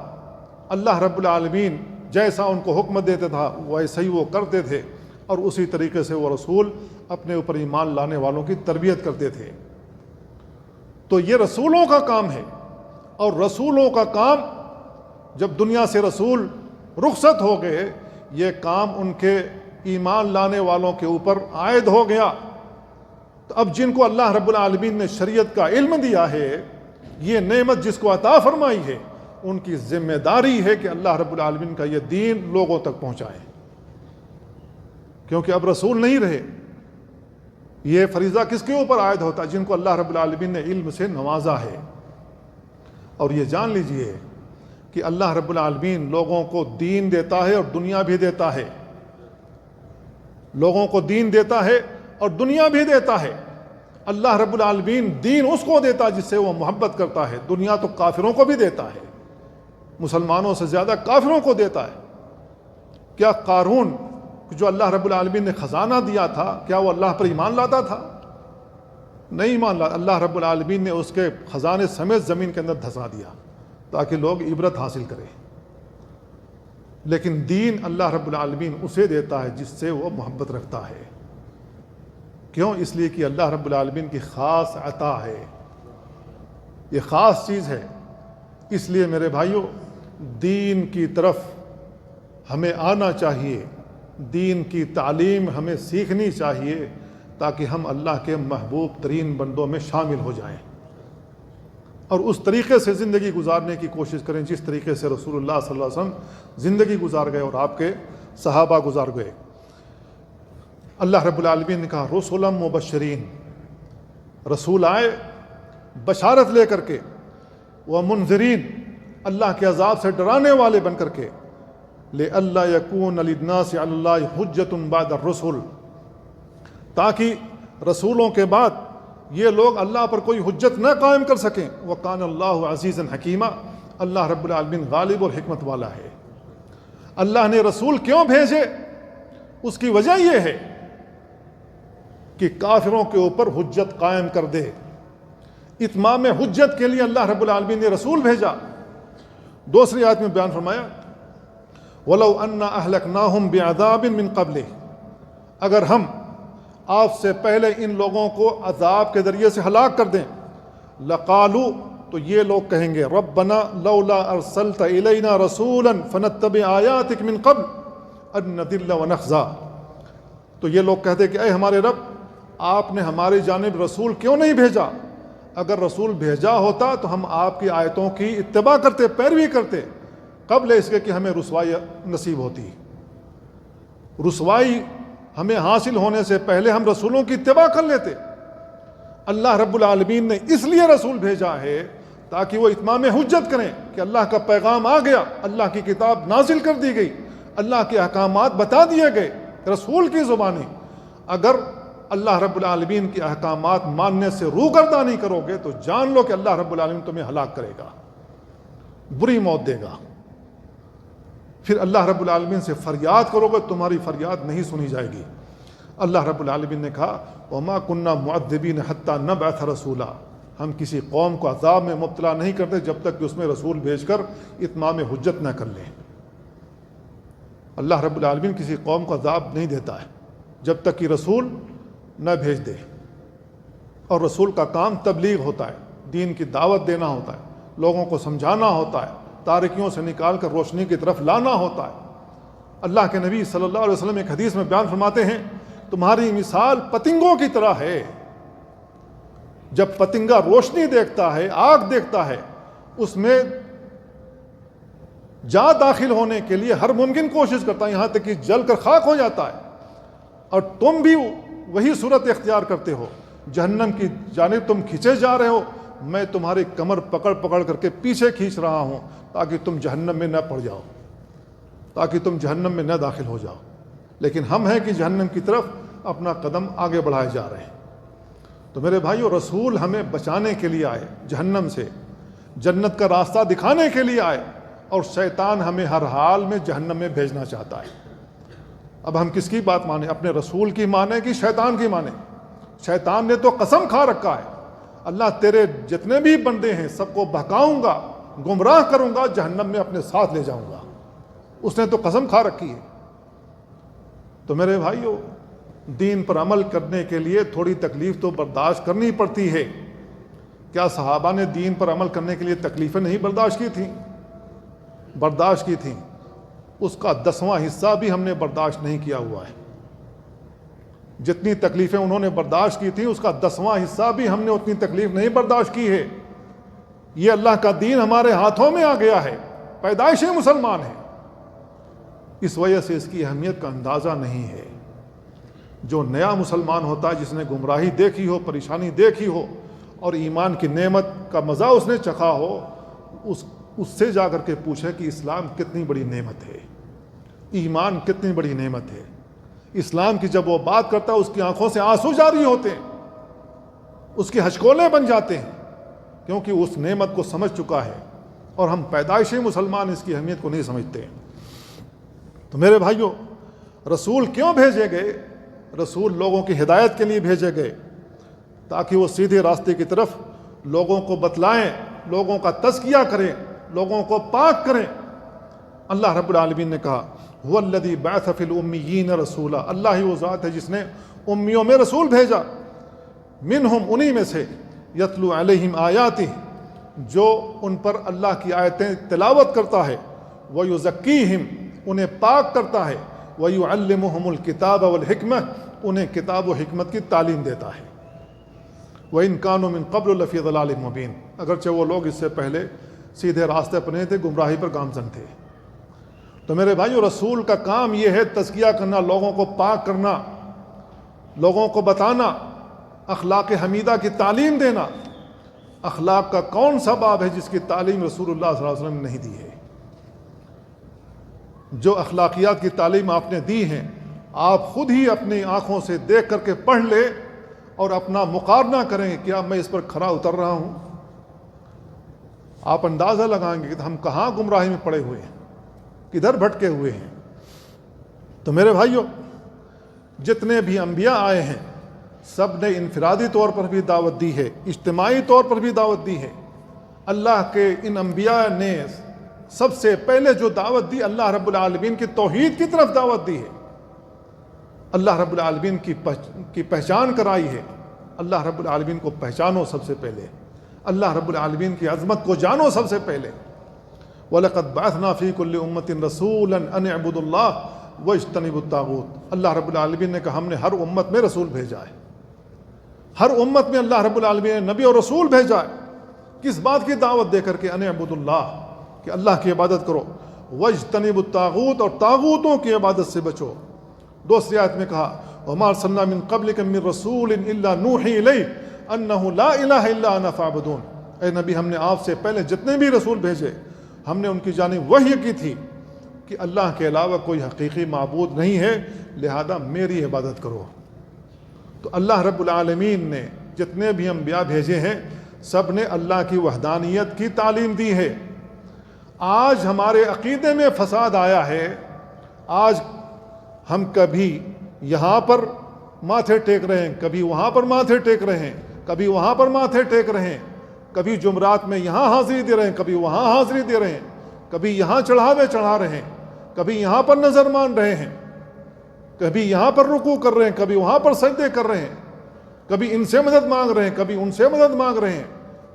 اللہ رب العالمین جیسا ان کو حکم دیتا تھا ویسے ہی وہ کرتے تھے، اور اسی طریقے سے وہ رسول اپنے اوپر ایمان لانے والوں کی تربیت کرتے تھے۔ تو یہ رسولوں کا کام ہے، اور رسولوں کا کام جب دنیا سے رسول رخصت ہو گئے، یہ کام ان کے ایمان لانے والوں کے اوپر عائد ہو گیا۔ تو اب جن کو اللہ رب العالمین نے شریعت کا علم دیا ہے، یہ نعمت جس کو عطا فرمائی ہے، ان کی ذمہ داری ہے کہ اللہ رب العالمین کا یہ دین لوگوں تک پہنچائیں، کیونکہ اب رسول نہیں رہے۔ یہ فریضہ کس کے اوپر عائد ہوتا ہے؟ جن کو اللہ رب العالمین نے علم سے نوازا ہے۔ اور یہ جان لیجئے کہ اللہ رب العالمین لوگوں کو دین دیتا ہے اور دنیا بھی دیتا ہے، لوگوں کو دین دیتا ہے اور دنیا بھی دیتا ہے۔ اللہ رب العالمین دین اس کو دیتا ہے جس سے وہ محبت کرتا ہے، دنیا تو کافروں کو بھی دیتا ہے، مسلمانوں سے زیادہ کافروں کو دیتا ہے۔ کیا قارون جو اللہ رب العالمین نے خزانہ دیا تھا، کیا وہ اللہ پر ایمان لاتا تھا؟ نہیں مان لا، اللہ رب العالمین نے اس کے خزانے سمیت زمین کے اندر دھسا دیا تاکہ لوگ عبرت حاصل کریں. لیکن دین اللہ رب العالمین اسے دیتا ہے جس سے وہ محبت رکھتا ہے. کیوں؟ اس لیے کہ اللہ رب العالمین کی خاص عطا ہے، یہ خاص چیز ہے. اس لیے میرے بھائیوں، دین کی طرف ہمیں آنا چاہیے، دین کی تعلیم ہمیں سیکھنی چاہیے تاکہ ہم اللہ کے محبوب ترین بندوں میں شامل ہو جائیں اور اس طریقے سے زندگی گزارنے کی کوشش کریں جس طریقے سے رسول اللہ صلی اللہ علیہ وسلم زندگی گزار گئے اور آپ کے صحابہ گزار گئے. اللہ رب العالمین نے کہا رسولا مبشرین، رسول آئے بشارت لے کر کے، ومنذرین، اللہ کے عذاب سے ڈرانے والے بن کر کے، لئلا یکون للناس علی اللہ حجۃ بعد الرسل، تاکہ رسولوں کے بعد یہ لوگ اللہ پر کوئی حجت نہ قائم کر سکیں. وکان اللہ عزیزا حکیما، اللہ رب العالمین غالب اور حکمت والا ہے. اللہ نے رسول کیوں بھیجے؟ اس کی وجہ یہ ہے کہ کافروں کے اوپر حجت قائم کر دے. اتمام حجت کے لیے اللہ رب العالمین نے رسول بھیجا. دوسری آیت میں بیان فرمایا وَلَوْ أَنَّا أَهْلَكْنَاهُمْ بِعَذَابٍ مِّن قَبْلِهِ، اگر ہم آپ سے پہلے ان لوگوں کو عذاب کے ذریعے سے ہلاک کر دیں، لَقَالُوا، تو یہ لوگ کہیں گے رَبَّنَا لَوْلَا أَرْسَلْتَ إِلَيْنَا رَسُولًا فَنَتَّبِعْ آيَاتِكَ مِن قَبْلِ أَن نَّضِلَّ وَنَخْزَىٰ، تو یہ لوگ کہتے کہ اے ہمارے رب، آپ نے ہماری جانب رسول کیوں نہیں بھیجا؟ اگر رسول بھیجا ہوتا تو ہم آپ کی آیتوں کی اتباع کرتے، پیروی کرتے، قبل اس کے کہ ہمیں رسوائی نصیب ہوتی. رسوائی ہمیں حاصل ہونے سے پہلے ہم رسولوں کی اتباع کر لیتے. اللہ رب العالمین نے اس لیے رسول بھیجا ہے تاکہ وہ اتمام حجت کریں کہ اللہ کا پیغام آ گیا، اللہ کی کتاب نازل کر دی گئی، اللہ کے احکامات بتا دیے گئے رسول کی زبانی. اگر اللہ رب العالمین کے احکامات ماننے سے روگردانی کرو گے تو جان لو کہ اللہ رب العالمین تمہیں ہلاک کرے گا، بری موت دے گا. پھر اللہ رب العالمین سے فریاد کرو گے، تمہاری فریاد نہیں سنی جائے گی. اللہ رب العالمین نے کہا وَمَا كُنَّا مُعَذِّبِينَ حَتَّى نَبْعَثَ رَسُولًا، ہم کسی قوم کو عذاب میں مبتلا نہیں کرتے جب تک کہ اس میں رسول بھیج کر اتمام حجت نہ کر لیں. اللہ رب العالمین کسی قوم کو عذاب نہیں دیتا ہے جب تک کہ رسول نہ بھیج دے. اور رسول کا کام تبلیغ ہوتا ہے، دین کی دعوت دینا ہوتا ہے، لوگوں کو سمجھانا ہوتا ہے، تاریکیوں سے نکال کر روشنی کی طرف لانا ہوتا ہے. اللہ کے نبی صلی اللہ علیہ وسلم ایک حدیث میں بیان فرماتے ہیں تمہاری مثال پتنگوں کی طرح ہے. جب پتنگا روشنی دیکھتا ہے، آگ دیکھتا ہے، اس میں جا داخل ہونے کے لیے ہر ممکن کوشش کرتا ہے، یہاں تک کہ جل کر خاک ہو جاتا ہے. اور تم بھی وہی صورت اختیار کرتے ہو، جہنم کی جانب تم کھینچے جا رہے ہو، میں تمہاری کمر پکڑ پکڑ کر کے پیچھے کھینچ رہا ہوں تاکہ تم جہنم میں نہ پڑ جاؤ، تاکہ تم جہنم میں نہ داخل ہو جاؤ. لیکن ہم ہیں کہ جہنم کی طرف اپنا قدم آگے بڑھائے جا رہے ہیں. تو میرے بھائیو، رسول ہمیں بچانے کے لیے آئے، جہنم سے جنت کا راستہ دکھانے کے لیے آئے، اور شیطان ہمیں ہر حال میں جہنم میں بھیجنا چاہتا ہے. اب ہم کس کی بات مانیں؟ اپنے رسول کی مانیں کہ شیطان کی مانیں؟ شیطان نے تو قسم کھا رکھا ہے اللہ تیرے جتنے بھی بندے ہیں سب کو بہکاؤں گا، گمراہ کروں گا، جہنم میں اپنے ساتھ لے جاؤں گا. اس نے تو قسم کھا رکھی ہے. تو میرے بھائیو، دین پر عمل کرنے کے لیے تھوڑی تکلیف تو برداشت کرنی پڑتی ہے. کیا صحابہ نے دین پر عمل کرنے کے لیے تکلیفیں نہیں برداشت کی تھیں؟ برداشت کی تھیں. اس کا 10واں حصہ بھی ہم نے برداشت نہیں کیا ہوا ہے. جتنی تکلیفیں انہوں نے برداشت کی تھیں اس کا 10واں حصہ بھی ہم نے اتنی تکلیف نہیں برداشت کی ہے. یہ اللہ کا دین ہمارے ہاتھوں میں آ گیا ہے، پیدائشی مسلمان ہیں، اس وجہ سے اس کی اہمیت کا اندازہ نہیں ہے. جو نیا مسلمان ہوتا ہے، جس نے گمراہی دیکھی ہو، پریشانی دیکھی ہو اور ایمان کی نعمت کا مزہ اس نے چکھا ہو، اس سے جا کر کے پوچھے کہ اسلام کتنی بڑی نعمت ہے، ایمان کتنی بڑی نعمت ہے. اسلام کی جب وہ بات کرتا ہے اس کی آنکھوں سے آنسو جاری ہوتے ہیں، اس کے ہچکولے بن جاتے ہیں، کیونکہ اس نعمت کو سمجھ چکا ہے. اور ہم پیدائشی مسلمان اس کی اہمیت کو نہیں سمجھتے. تو میرے بھائیوں، رسول کیوں بھیجے گئے؟ رسول لوگوں کی ہدایت کے لیے بھیجے گئے. تاکہ وہ سیدھے راستے کی طرف لوگوں کو بتلائیں، لوگوں کا تزکیہ کریں، لوگوں کو پاک کریں۔ اللہ رب العالمین نے کہا هو الذی بعث فی الامیین رسولا، اللہ ہی وہ ذات ہے جس نے امیوں میں رسول بھیجا، منہم انہی میں سے، یتلو علیہم آیاتہ جو ان پر اللہ کی آیتیں تلاوت کرتا ہے، ویزکیہم انہیں پاک کرتا ہے، ویعلمہم الکتاب والحکمہ انہیں کتاب و حکمت کی تعلیم دیتا ہے۔ وَإِن كَانُوا مِن قَبْلُ لَفِي ضَلَالٍ مُبِينٍ، اگرچہ وہ لوگ اس سے پہلے سیدھے راستے پر نہیں تھے، گمراہی پر گامزن تھے۔ تو میرے بھائیو، رسول کا کام یہ ہے تزکیہ کرنا، لوگوں کو پاک کرنا، لوگوں کو بتانا، اخلاق حمیدہ کی تعلیم دینا۔ اخلاق کا کون سا باب ہے جس کی تعلیم رسول اللہ صلی اللہ علیہ وسلم نے نہیں دی ہے؟ جو اخلاقیات کی تعلیم آپ نے دی ہیں، آپ خود ہی اپنی آنکھوں سے دیکھ کر کے پڑھ لے اور اپنا مقارنہ کریں، کیا میں اس پر کھرا اتر رہا ہوں؟ آپ اندازہ لگائیں گے کہ ہم کہاں گمراہی میں پڑے ہوئے ہیں، کدھر بھٹکے ہوئے ہیں۔ تو میرے بھائیوں، جتنے بھی انبیاء آئے ہیں سب نے انفرادی طور پر بھی دعوت دی ہے، اجتماعی طور پر بھی دعوت دی ہے۔ اللہ کے ان انبیاء نے سب سے پہلے جو دعوت دی، اللہ رب العالمین کی توحید کی طرف دعوت دی ہے، اللہ رب العالمین کی پہچان کرائی ہے۔ اللہ رب العالمین کو پہچانو سب سے پہلے، اللہ رب العالمین کی عظمت کو جانو سب سے پہلے۔ وَلَقَدْ بَعَثْنَا فِي كُلِّ أُمَّةٍ رَسُولًا أَنِ اعْبُدُوا اللَّهَ وَاجْتَنِبُوا الطَّاغُوتَ۔ اللہ رب العالمین نے کہا ہم نے ہر امت میں رسول بھیجا ہے، ہر امت میں اللہ رب العالمین نے نبی اور رسول بھیجا ہے۔ کس بات کی دعوت دے کر کے؟ ان اعبدوا اللہ، کہ اللہ کی عبادت کرو، واجتنبوا الطاغوت اور طاغوتوں کی عبادت سے بچو۔ دوسری آیت میں کہا وما ارسلنا من قبلک من رسول الا نوحی الیہ انہ لا الہ الا انا فاعبدون۔ اے نبی، ہم نے آپ سے پہلے جتنے بھی رسول بھیجے ہم نے ان کی جانب وحی کی تھی کہ اللہ کے علاوہ کوئی حقیقی معبود نہیں ہے، لہذا میری عبادت کرو۔ تو اللہ رب العالمین نے جتنے بھی انبیاء بھیجے ہیں سب نے اللہ کی وحدانیت کی تعلیم دی ہے۔ آج ہمارے عقیدے میں فساد آیا ہے، آج ہم کبھی یہاں پر ماتھے ٹیک رہے ہیں، کبھی وہاں پر ماتھے ٹیک رہے ہیں، کبھی وہاں پر ماتھے ٹیک رہے ہیں، کبھی جمعرات میں یہاں حاضری دے رہے ہیں، کبھی وہاں حاضری دے رہے ہیں، کبھی یہاں چڑھاوے چڑھا رہے ہیں، کبھی یہاں پر نظر مان رہے ہیں، کبھی یہاں پر رکوع کر رہے ہیں، کبھی وہاں پر سجدے کر رہے ہیں، کبھی ان سے مدد مانگ رہے ہیں، کبھی ان سے مدد مانگ رہے ہیں،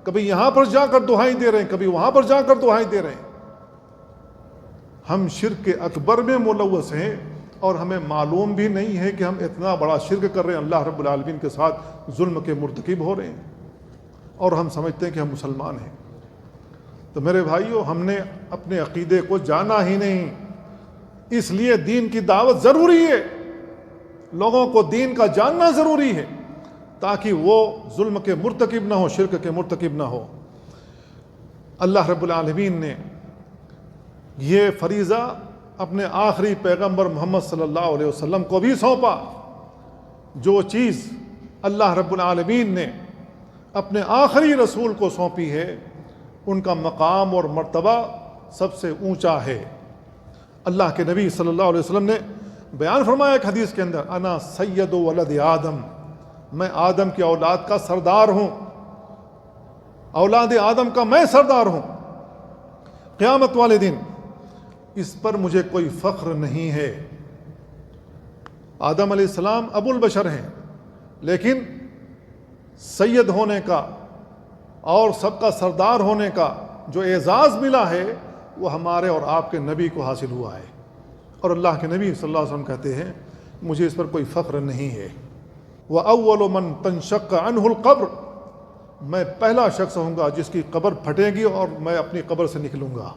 کبھی یہاں پر جا کر دعائیں دے رہے ہیں، کبھی وہاں پر جا کر دعائیں دے رہے ہیں۔ ہم شرک اکبر میں ملوث ہیں اور ہمیں معلوم بھی نہیں ہے کہ ہم اتنا بڑا شرک کر رہے ہیں، اللہ رب العالمین کے ساتھ ظلم کے مرتکب ہو رہے ہیں، اور ہم سمجھتے ہیں کہ ہم مسلمان ہیں۔ تو میرے بھائیوں، ہم نے اپنے عقیدے کو جانا ہی نہیں، اس لیے دین کی دعوت ضروری ہے، لوگوں کو دین کا جاننا ضروری ہے تاکہ وہ ظلم کے مرتکب نہ ہو، شرک کے مرتکب نہ ہو۔ اللہ رب العالمین نے یہ فریضہ اپنے آخری پیغمبر محمد صلی اللہ علیہ وسلم کو بھی سونپا۔ جو چیز اللہ رب العالمین نے اپنے آخری رسول کو سونپی ہے ان کا مقام اور مرتبہ سب سے اونچا ہے۔ اللہ کے نبی صلی اللہ علیہ وسلم نے بیان فرمایا ایک حدیث کے اندر، انا سید ولد آدم، میں آدم کی اولاد کا سردار ہوں، اولاد آدم کا میں سردار ہوں۔ قیامت والے دن اس پر مجھے کوئی فخر نہیں ہے۔ آدم علیہ السلام ابو البشر ہیں، لیکن سید ہونے کا اور سب کا سردار ہونے کا جو اعزاز ملا ہے وہ ہمارے اور آپ کے نبی کو حاصل ہوا ہے، اور اللہ کے نبی صلی اللہ علیہ وسلم کہتے ہیں مجھے اس پر کوئی فخر نہیں ہے۔ وَأَوَّلُ مَنْ تَنشَقَّ عَنْهُ الْقَبْرُ، میں پہلا شخص ہوں گا جس کی قبر پھٹے گی اور میں اپنی قبر سے نکلوں گا۔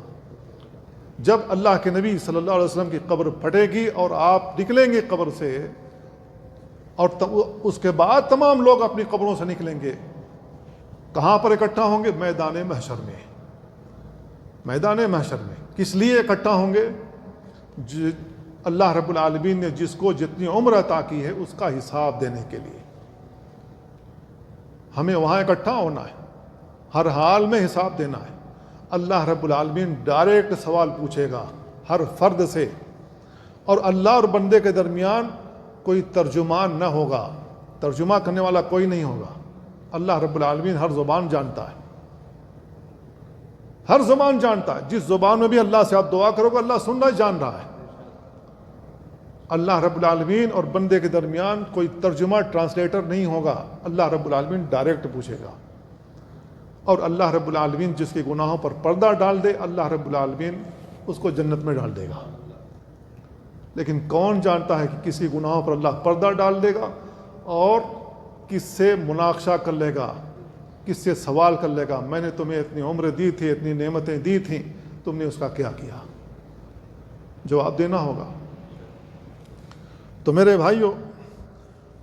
جب اللہ کے نبی صلی اللہ علیہ وسلم کی قبر پھٹے گی اور آپ نکلیں گے قبر سے، اور اس کے بعد تمام لوگ اپنی قبروں سے نکلیں گے، کہاں پر اکٹھا ہوں گے؟ میدان محشر میں۔ میدان محشر میں کس لیے اکٹھا ہوں گے؟ اللہ رب العالمین نے جس کو جتنی عمر عطا کی ہے اس کا حساب دینے کے لیے ہمیں وہاں اکٹھا ہونا ہے، ہر حال میں حساب دینا ہے۔ اللہ رب العالمین ڈائریکٹ سوال پوچھے گا ہر فرد سے، اور اللہ اور بندے کے درمیان کوئی ترجمان نہ ہوگا، ترجمہ کرنے والا کوئی نہیں ہوگا۔ اللہ رب العالمین ہر زبان جانتا ہے، ہر زبان جانتا ہے. جس زبان میں بھی اللہ سے آپ دعا کرو گے اللہ سننا جان رہا ہے. اللہ رب العالمین اور بندے کے درمیان کوئی ترجمہ ٹرانسلیٹر نہیں ہوگا. اللہ رب العالمین ڈائریکٹ پوچھے گا. اور اللہ رب العالمین جس کے گناہوں پر پردہ ڈال دے اللہ رب العالمین اس کو جنت میں ڈال دے گا. لیکن کون جانتا ہے کہ کسی گناہوں پر اللہ پردہ ڈال دے گا اور کس سے مناقشہ کر لے گا، کس سے سوال کر لے گا، میں نے تمہیں اتنی عمر دی تھی، اتنی نعمتیں دی تھیں، تم نے اس کا کیا کیا؟ جواب دینا ہوگا. تو میرے بھائیو،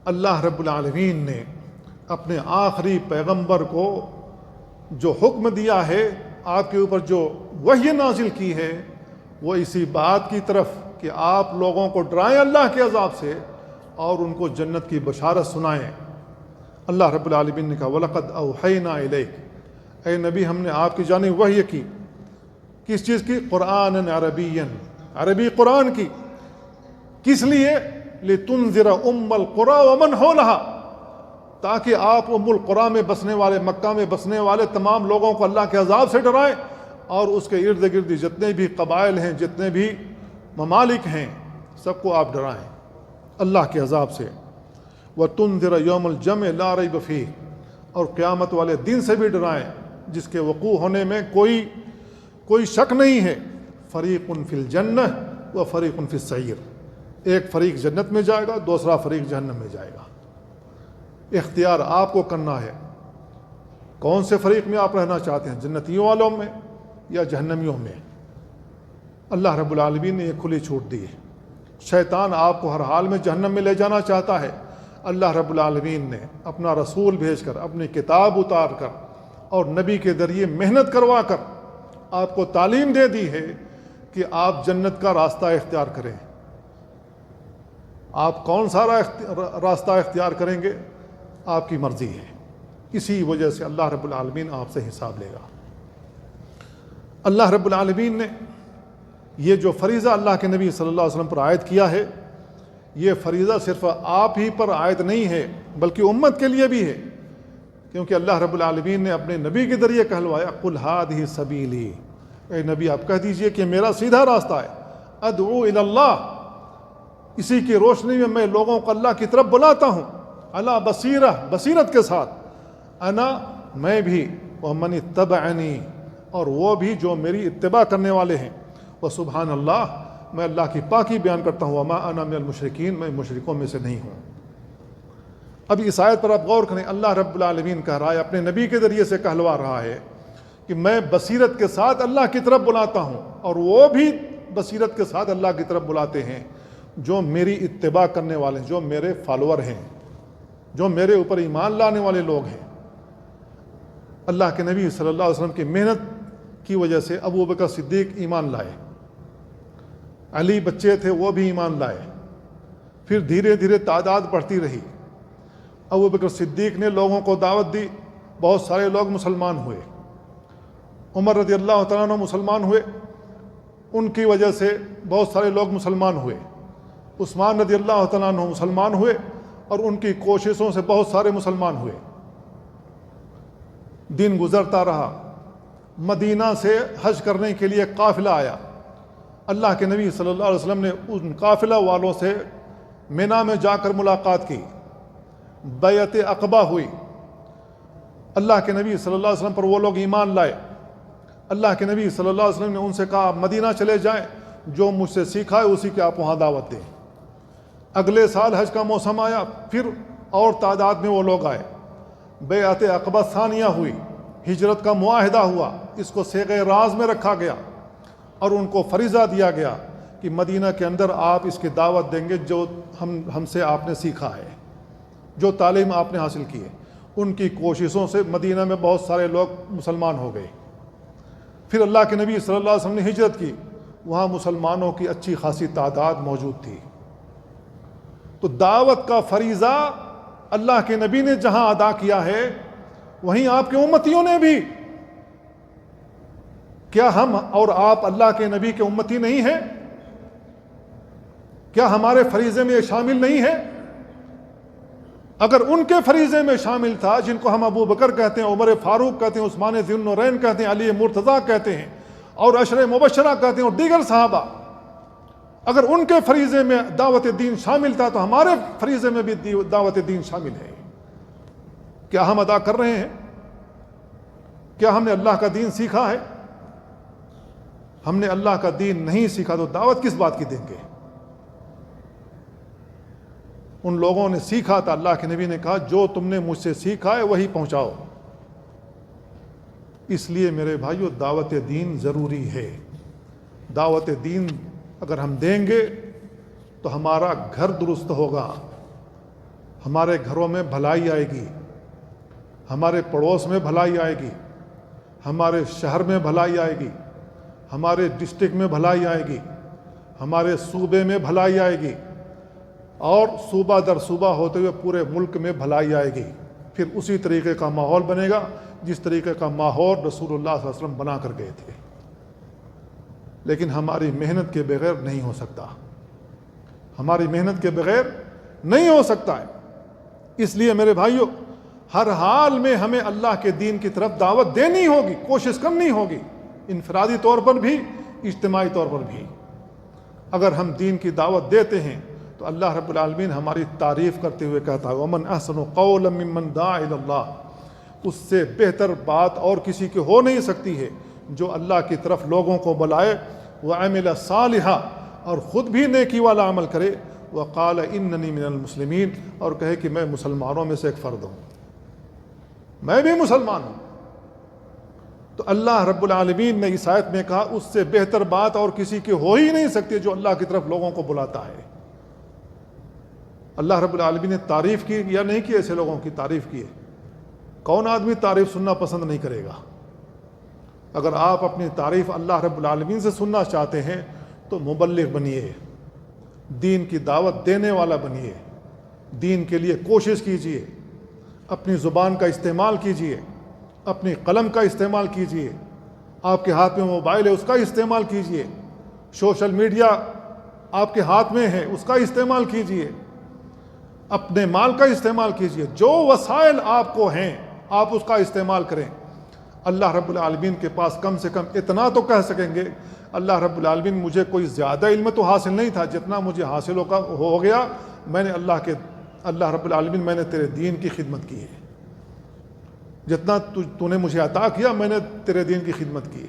اللہ رب العالمین نے اپنے آخری پیغمبر کو جو حکم دیا ہے، آپ کے اوپر جو وحی نازل کی ہے، وہ اسی بات کی طرف کہ آپ لوگوں کو ڈرائیں اللہ کے عذاب سے اور ان کو جنت کی بشارت سنائیں. اللہ رب العالمین نے کہا وَلَقَدْ أَوْحَيْنَا إِلَيْكَ، اے نبی ہم نے آپ کی جانب وحی کی. کس چیز کی؟ قرآن عربیًا، عربی قرآن کی. کس لیے؟ لِتُنذِرَ أُمَّ الْقُرَىٰ وَمَنْ حَوْلَهَا، تاکہ آپ ام القریٰ میں بسنے والے، مکہ میں بسنے والے تمام لوگوں کو اللہ کے عذاب سے ڈرائیں اور اس کے ارد گرد جتنے بھی قبائل ہیں، جتنے بھی ممالک ہیں، سب کو آپ ڈرائیں اللہ کے عذاب سے. وَتُنذِرَ يَوْمَ الْجَمْعِ لَا رَيْبَ فِيهِ، اور قیامت والے دن سے بھی ڈرائیں جس کے وقوع ہونے میں کوئی شک نہیں ہے. فَرِيقٌ فِي الْجَنَّةِ وَفَرِيقٌ فِي السَّعِيرِ، ایک فریق جنت میں جائے گا، دوسرا فریق جہنم میں جائے گا. اختیار آپ کو کرنا ہے کون سے فریق میں آپ رہنا چاہتے ہیں، جنتیوں والوں میں یا جہنمیوں میں. اللہ رب العالمین نے یہ کھلی چھوٹ دی ہے. شیطان آپ کو ہر حال میں جہنم میں لے جانا چاہتا ہے. اللہ رب العالمین نے اپنا رسول بھیج کر، اپنی کتاب اتار کر اور نبی کے ذریعے محنت کروا کر آپ کو تعلیم دے دی ہے کہ آپ جنت کا راستہ اختیار کریں. آپ کون سا راستہ اختیار کریں گے آپ کی مرضی ہے. اسی وجہ سے اللہ رب العالمین آپ سے حساب لے گا. اللہ رب العالمین نے یہ جو فریضہ اللہ کے نبی صلی اللہ علیہ وسلم پر عائد کیا ہے، یہ فریضہ صرف آپ ہی پر عائد نہیں ہے بلکہ امت کے لیے بھی ہے. کیونکہ اللہ رب العالمین نے اپنے نبی کے ذریعے کہلوایا قُلْ هَٰذِهِ سَبِيلِي، اے نبی آپ کہہ دیجئے کہ میرا سیدھا راستہ ہے. ادعو الی اللہ، اسی کی روشنی میں میں لوگوں کو اللہ کی طرف بلاتا ہوں. علی بصیرہ، بصیرت کے ساتھ. انا، میں بھی، ومن اتبعنی، اور وہ بھی جو میری اتباع کرنے والے ہیں. وسبحان اللہ، میں اللہ کی پاکی بیان کرتا ہوں. وما انا من المشرکین، میں مشرکوں میں سے نہیں ہوں. اب اس آیت پر آپ غور کریں. اللہ رب العالمین کہہ رہا ہے، اپنے نبی کے ذریعے سے کہلوا رہا ہے کہ میں بصیرت کے ساتھ اللہ کی طرف بلاتا ہوں، اور وہ بھی بصیرت کے ساتھ اللہ کی طرف بلاتے ہیں جو میری اتباع کرنے والے ہیں، جو میرے فالوور ہیں، جو میرے اوپر ایمان لانے والے لوگ ہیں. اللہ کے نبی صلی اللہ علیہ وسلم کی محنت کی وجہ سے ابو بکر صدیق ایمان لائے، علی بچے تھے وہ بھی ایمان لائے. پھر دھیرے دھیرے تعداد بڑھتی رہی. ابو بکر صدیق نے لوگوں کو دعوت دی، بہت سارے لوگ مسلمان ہوئے. عمر رضی اللہ تعالیٰ عنہ مسلمان ہوئے، ان کی وجہ سے بہت سارے لوگ مسلمان ہوئے. عثمان رضی اللہ تعالیٰ عنہ مسلمان ہوئے اور ان کی کوششوں سے بہت سارے مسلمان ہوئے. دن گزرتا رہا. مدینہ سے حج کرنے کے لیے قافلہ آیا. اللہ کے نبی صلی اللہ علیہ وسلم نے ان قافلہ والوں سے مینا میں جا کر ملاقات کی. بیعت عقبہ ہوئی. اللہ کے نبی صلی اللہ علیہ وسلم پر وہ لوگ ایمان لائے. اللہ کے نبی صلی اللہ علیہ وسلم نے ان سے کہا مدینہ چلے جائیں، جو مجھ سے سیکھا ہے اسی کے آپ وہاں دعوت دیں. اگلے سال حج کا موسم آیا، پھر اور تعداد میں وہ لوگ آئے. بیعت عقبہ ثانیہ ہوئی، ہجرت کا معاہدہ ہوا. اس کو صیغہ راز میں رکھا گیا اور ان کو فریضہ دیا گیا کہ مدینہ کے اندر آپ اس کی دعوت دیں گے جو ہم سے آپ نے سیکھا ہے، جو تعلیم آپ نے حاصل کی ہے. ان کی کوششوں سے مدینہ میں بہت سارے لوگ مسلمان ہو گئے. پھر اللہ کے نبی صلی اللہ علیہ وسلم نے ہجرت کی، وہاں مسلمانوں کی اچھی خاصی تعداد موجود تھی. تو دعوت کا فریضہ اللہ کے نبی نے جہاں ادا کیا ہے، وہیں آپ کے امتیوں نے بھی. کیا ہم اور آپ اللہ کے نبی کے امتی نہیں ہیں؟ کیا ہمارے فریضے میں یہ شامل نہیں ہے اگر ان کے فریضے میں شامل تھا جن کو ہم ابو بکر کہتے ہیں، عمر فاروق کہتے ہیں، عثمان ذی النورین کہتے ہیں، علی مرتضیٰ کہتے ہیں، اور عشر مبشرہ کہتے ہیں، اور دیگر صحابہ، اگر ان کے فریضے میں دعوت دین شامل تھا تو ہمارے فریضے میں بھی دعوت دین شامل ہے۔ کیا ہم ادا کر رہے ہیں؟ کیا ہم نے اللہ کا دین سیکھا ہے؟ ہم نے اللہ کا دین نہیں سیکھا تو دعوت کس بات کی دیں گے؟ ان لوگوں نے سیکھا تھا، اللہ کے نبی نے کہا جو تم نے مجھ سے سیکھا ہے وہی پہنچاؤ۔ اس لیے میرے بھائیو دعوت دین ضروری ہے۔ دعوت دین اگر ہم دیں گے تو ہمارا گھر درست ہوگا، ہمارے گھروں میں بھلائی آئے گی، ہمارے پڑوس میں بھلائی آئے گی، ہمارے شہر میں بھلائی آئے گی، ہمارے ڈسٹرکٹ میں بھلائی آئے گی، ہمارے صوبے میں بھلائی آئے گی، اور صوبہ در صوبہ ہوتے ہوئے پورے ملک میں بھلائی آئے گی۔ پھر اسی طریقے کا ماحول بنے گا جس طریقے کا ماحول رسول اللہ صلی اللہ علیہ وسلم بنا کر گئے تھے۔ لیکن ہماری محنت کے بغیر نہیں ہو سکتا، ہماری محنت کے بغیر نہیں ہو سکتا ہے۔ اس لیے میرے بھائیوں ہر حال میں ہمیں اللہ کے دین کی طرف دعوت دینی ہوگی، کوشش کرنی ہوگی، انفرادی طور پر بھی، اجتماعی طور پر بھی۔ اگر ہم دین کی دعوت دیتے ہیں تو اللہ رب العالمین ہماری تعریف کرتے ہوئے کہتا ہے وَمَنْ أَحْسَنُ قَوْلًا مِّمَّنْ دَعَا إِلَى اللَّهِ، اس سے بہتر بات اور کسی کی ہو نہیں سکتی ہے جو اللہ کی طرف لوگوں کو بلائے، وَعَمِلَ صَالِحًا، اور خود بھی نیکی والا عمل کرے، وَقَالَ إِنَّنِي مِنَ الْمُسْلِمِينَ، اور کہے کہ میں مسلمانوں میں سے ایک فرد ہوں، میں بھی مسلمان ہوں۔ تو اللہ رب العالمین نے اس آیت میں کہا اس سے بہتر بات اور کسی کی ہو ہی نہیں سکتی جو اللہ کی طرف لوگوں کو بلاتا ہے۔ اللہ رب العالمین نے تعریف کی یا نہیں کی؟ ایسے لوگوں کی تعریف کی ہے۔ کون آدمی تعریف سننا پسند نہیں کرے گا؟ اگر آپ اپنی تعریف اللہ رب العالمین سے سننا چاہتے ہیں تو مبلغ بنیے، دین کی دعوت دینے والا بنیے، دین کے لیے کوشش کیجیے، اپنی زبان کا استعمال کیجیے، اپنی قلم کا استعمال کیجیے، آپ کے ہاتھ میں موبائل ہے اس کا استعمال کیجیے، سوشل میڈیا آپ کے ہاتھ میں ہے اس کا استعمال کیجیے، اپنے مال کا استعمال کیجیے، جو وسائل آپ کو ہیں آپ اس کا استعمال کریں۔ اللہ رب العالمین کے پاس کم سے کم اتنا تو کہہ سکیں گے اللہ رب العالمین مجھے کوئی زیادہ علم تو حاصل نہیں تھا، جتنا مجھے حاصل ہو گیا میں نے اللہ رب العالمین میں نے تیرے دین کی خدمت کی ہے، جتنا تو نے مجھے عطا کیا میں نے تیرے دین کی خدمت کی۔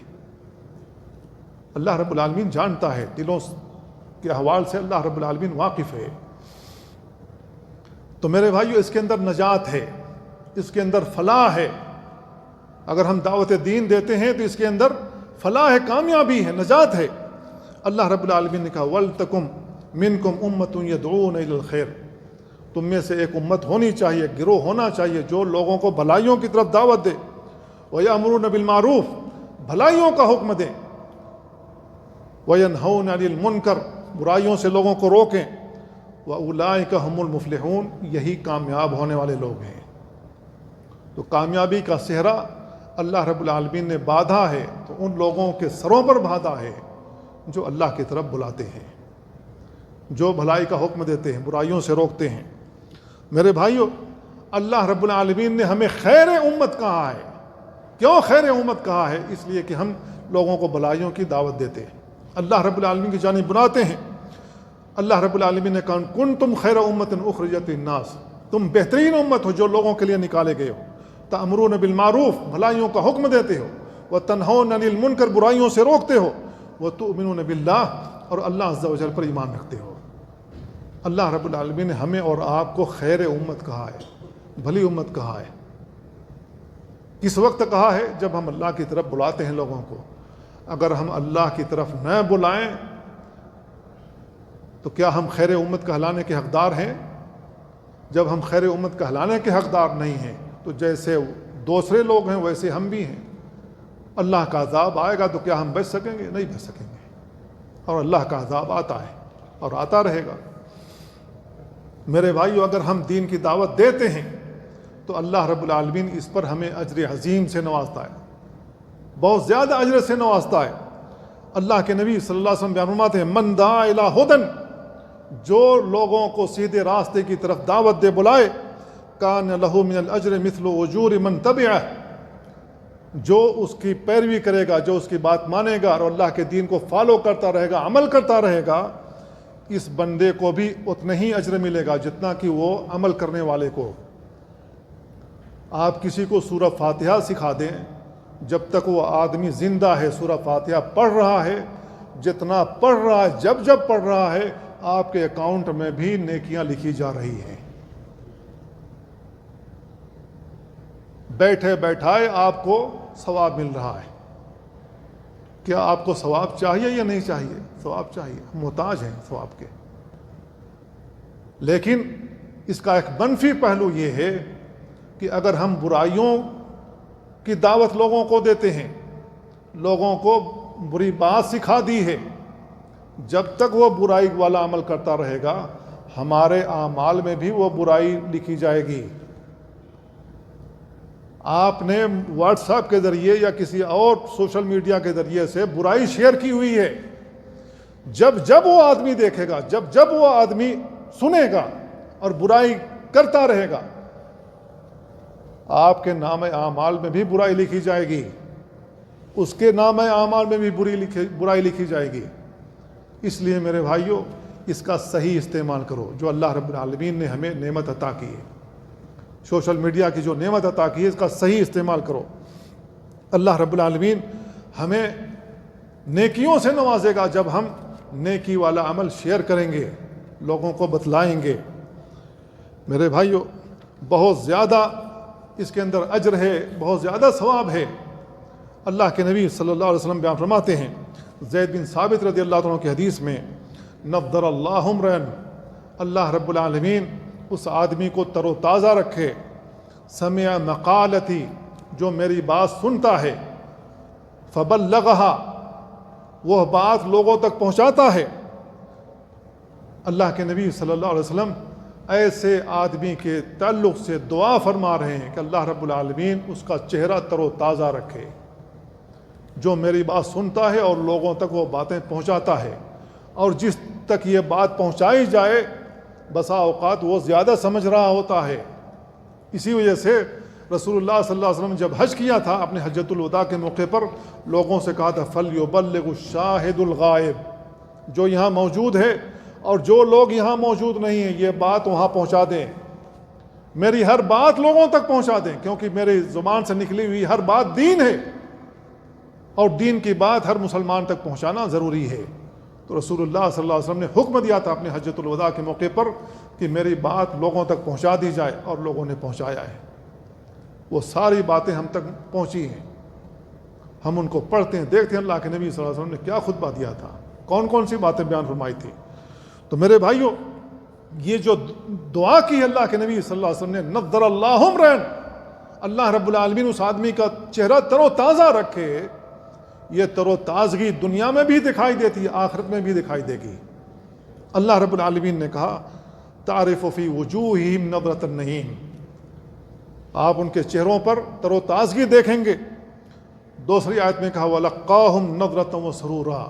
اللہ رب العالمین جانتا ہے، دلوں کے احوال سے اللہ رب العالمین واقف ہے۔ تو میرے بھائیو اس کے اندر نجات ہے، اس کے اندر فلاح ہے۔ اگر ہم دعوت دین دیتے ہیں تو اس کے اندر فلاح ہے، کامیابی ہے، نجات ہے۔ اللہ رب العالمین نے کہا وَلْتَكُمْ مِنْكُمْ أُمَّةٌ يَدْعُونَ إِلَى الْخَيْرِ، تم میں سے ایک امت ہونی چاہیے، گروہ ہونا چاہیے جو لوگوں کو بھلائیوں کی طرف دعوت دے، وَيَأْمُرُونَ بِالْمَعْرُوفِ، بھلائیوں کا حکم دیں، وَيَنْهَوْنَ عَنِ الْمُنْكَرِ، برائیوں سے لوگوں کو روکیں، وَأُولَٰئِكَ هُمُ الْمُفْلِحُونَ، یہی کامیاب ہونے والے لوگ ہیں۔ تو کامیابی کا صحرا اللہ رب العالمین نے باندھا ہے تو ان لوگوں کے سروں پر باندھا ہے جو اللہ کی طرف بلاتے ہیں، جو بھلائی کا حکم دیتے ہیں، برائیوں سے روکتے ہیں۔ میرے بھائیو اللہ رب العالمین نے ہمیں خیر امت کہا ہے۔ کیوں خیر امت کہا ہے؟ اس لیے کہ ہم لوگوں کو بھلائیوں کی دعوت دیتے ہیں، اللہ رب العالمین کی جانب بلاتے ہیں۔ اللہ رب العالمین نے کہا کنتم خیر امت اخرجت للناس، تم بہترین امت ہو جو لوگوں کے لیے نکالے گئے ہو، تأمرون بالمعروف، بھلائیوں کا حکم دیتے ہو، وتنہون عن المنکر، برائیوں سے روکتے ہو، وتؤمنون باللہ، اور اللہ عز و جل پر ایمان رکھتے ہو۔ اللہ رب العالمین نے ہمیں اور آپ کو خیر امت کہا ہے، بھلی امت کہا ہے۔ کس وقت کہا ہے؟ جب ہم اللہ کی طرف بلاتے ہیں لوگوں کو۔ اگر ہم اللہ کی طرف نہ بلائیں تو کیا ہم خیر امت کہلانے کے حقدار ہیں؟ جب ہم خیر امت کہلانے کے حقدار نہیں ہیں تو جیسے دوسرے لوگ ہیں ویسے ہم بھی ہیں۔ اللہ کا عذاب آئے گا تو کیا ہم بچ سکیں گے؟ نہیں بچ سکیں گے، اور اللہ کا عذاب آتا ہے اور آتا رہے گا۔ میرے بھائیو اگر ہم دین کی دعوت دیتے ہیں تو اللہ رب العالمین اس پر ہمیں اجر عظیم سے نوازتا ہے، بہت زیادہ اجر سے نوازتا ہے۔ اللہ کے نبی صلی اللہ علیہ وسلم بیان فرماتے ہیں من دعا الی ہدی، جو لوگوں کو سیدھے راستے کی طرف دعوت دے بلائے، کان لہ من الاجر مثل اجور من تبعہ، جو اس کی پیروی کرے گا، جو اس کی بات مانے گا اور اللہ کے دین کو فالو کرتا رہے گا، عمل کرتا رہے گا، اس بندے کو بھی اتنا ہی اجر ملے گا جتنا کہ وہ عمل کرنے والے کو۔ آپ کسی کو سورہ فاتحہ سکھا دیں، جب تک وہ آدمی زندہ ہے سورہ فاتحہ پڑھ رہا ہے، جتنا پڑھ رہا ہے، جب پڑھ رہا ہے، آپ کے اکاؤنٹ میں بھی نیکیاں لکھی جا رہی ہیں۔ بیٹھے بیٹھائے آپ کو ثواب مل رہا ہے۔ کیا آپ کو ثواب چاہیے یا نہیں چاہیے؟ ثواب چاہیے، محتاج ہیں ثواب کے۔ لیکن اس کا ایک منفی پہلو یہ ہے کہ اگر ہم برائیوں کی دعوت لوگوں کو دیتے ہیں، لوگوں کو بری بات سکھا دی ہے، جب تک وہ برائی والا عمل کرتا رہے گا، ہمارے اعمال میں بھی وہ برائی لکھی جائے گی۔ آپ نے واٹس ایپ کے ذریعے یا کسی اور سوشل میڈیا کے ذریعے سے برائی شیئر کی ہوئی ہے، جب وہ آدمی دیکھے گا، جب وہ آدمی سنے گا اور برائی کرتا رہے گا، آپ کے نام اعمال میں بھی برائی لکھی جائے گی، اس کے نام اعمال میں بھی برائی لکھی جائے گی۔ اس لیے میرے بھائیوں، اس کا صحیح استعمال کرو جو اللہ رب العالمین نے ہمیں نعمت عطا کی ہے۔ سوشل میڈیا کی جو نعمت عطا کی ہے، اس کا صحیح استعمال کرو۔ اللہ رب العالمین ہمیں نیکیوں سے نوازے گا جب ہم نیکی والا عمل شیئر کریں گے، لوگوں کو بتلائیں گے۔ میرے بھائیوں، بہت زیادہ اس کے اندر اجر ہے، بہت زیادہ ثواب ہے۔ اللہ کے نبی صلی اللہ علیہ وسلم بیان فرماتے ہیں، زید بن ثابت رضی اللہ عنہ کی حدیث میں، نضر اللہ امرئن، اللہ رب العالمین اس آدمی کو تر و تازہ رکھے، سمع مقالتی، جو میری بات سنتا ہے، فبلغہا، وہ بات لوگوں تک پہنچاتا ہے۔ اللہ کے نبی صلی اللہ علیہ وسلم ایسے آدمی کے تعلق سے دعا فرما رہے ہیں کہ اللہ رب العالمین اس کا چہرہ تر و تازہ رکھے، جو میری بات سنتا ہے اور لوگوں تک وہ باتیں پہنچاتا ہے، اور جس تک یہ بات پہنچائی جائے بسا اوقات وہ زیادہ سمجھ رہا ہوتا ہے۔ اسی وجہ سے رسول اللہ صلی اللہ علیہ وسلم جب حج کیا تھا، اپنے حجۃ الوداع کے موقع پر لوگوں سے کہا تھا، فَلْيُبَلِّغُ الشَّاهِدُ الْغَائِبُ، جو یہاں موجود ہے اور جو لوگ یہاں موجود نہیں ہیں، یہ بات وہاں پہنچا دیں، میری ہر بات لوگوں تک پہنچا دیں، کیونکہ میری زبان سے نکلی ہوئی ہر بات دین ہے، اور دین کی بات ہر مسلمان تک پہنچانا ضروری ہے۔ تو رسول اللہ صلی اللہ علیہ وسلم نے حکم دیا تھا اپنے حجۃ الوداع کے موقع پر کہ میری بات لوگوں تک پہنچا دی جائے، اور لوگوں نے پہنچایا ہے۔ وہ ساری باتیں ہم تک پہنچی ہیں، ہم ان کو پڑھتے ہیں، دیکھتے ہیں اللہ کے نبی صلی اللہ علیہ وسلم نے کیا خطبہ دیا تھا، کون کون سی باتیں بیان فرمائی تھی۔ تو میرے بھائیوں، یہ جو دعا کی اللہ کے نبی صلی اللہ علیہ وسلم نے، نضر اللہ امرئن، اللہ رب العالمین اس آدمی کا چہرہ تر و تازہ رکھے، یہ تر و تازگی دنیا میں بھی دکھائی دیتی ہے، آخرت میں بھی دکھائی دے گی۔ اللہ رب العالمین نے کہا، تعرف فی وجوہہم نضرۃ النعیم، آپ ان کے چہروں پر تر و تازگی دیکھیں گے۔ دوسری آیت میں کہا، وَلَقَّاهُمْ نَضْرَةً وَسُرُورًا،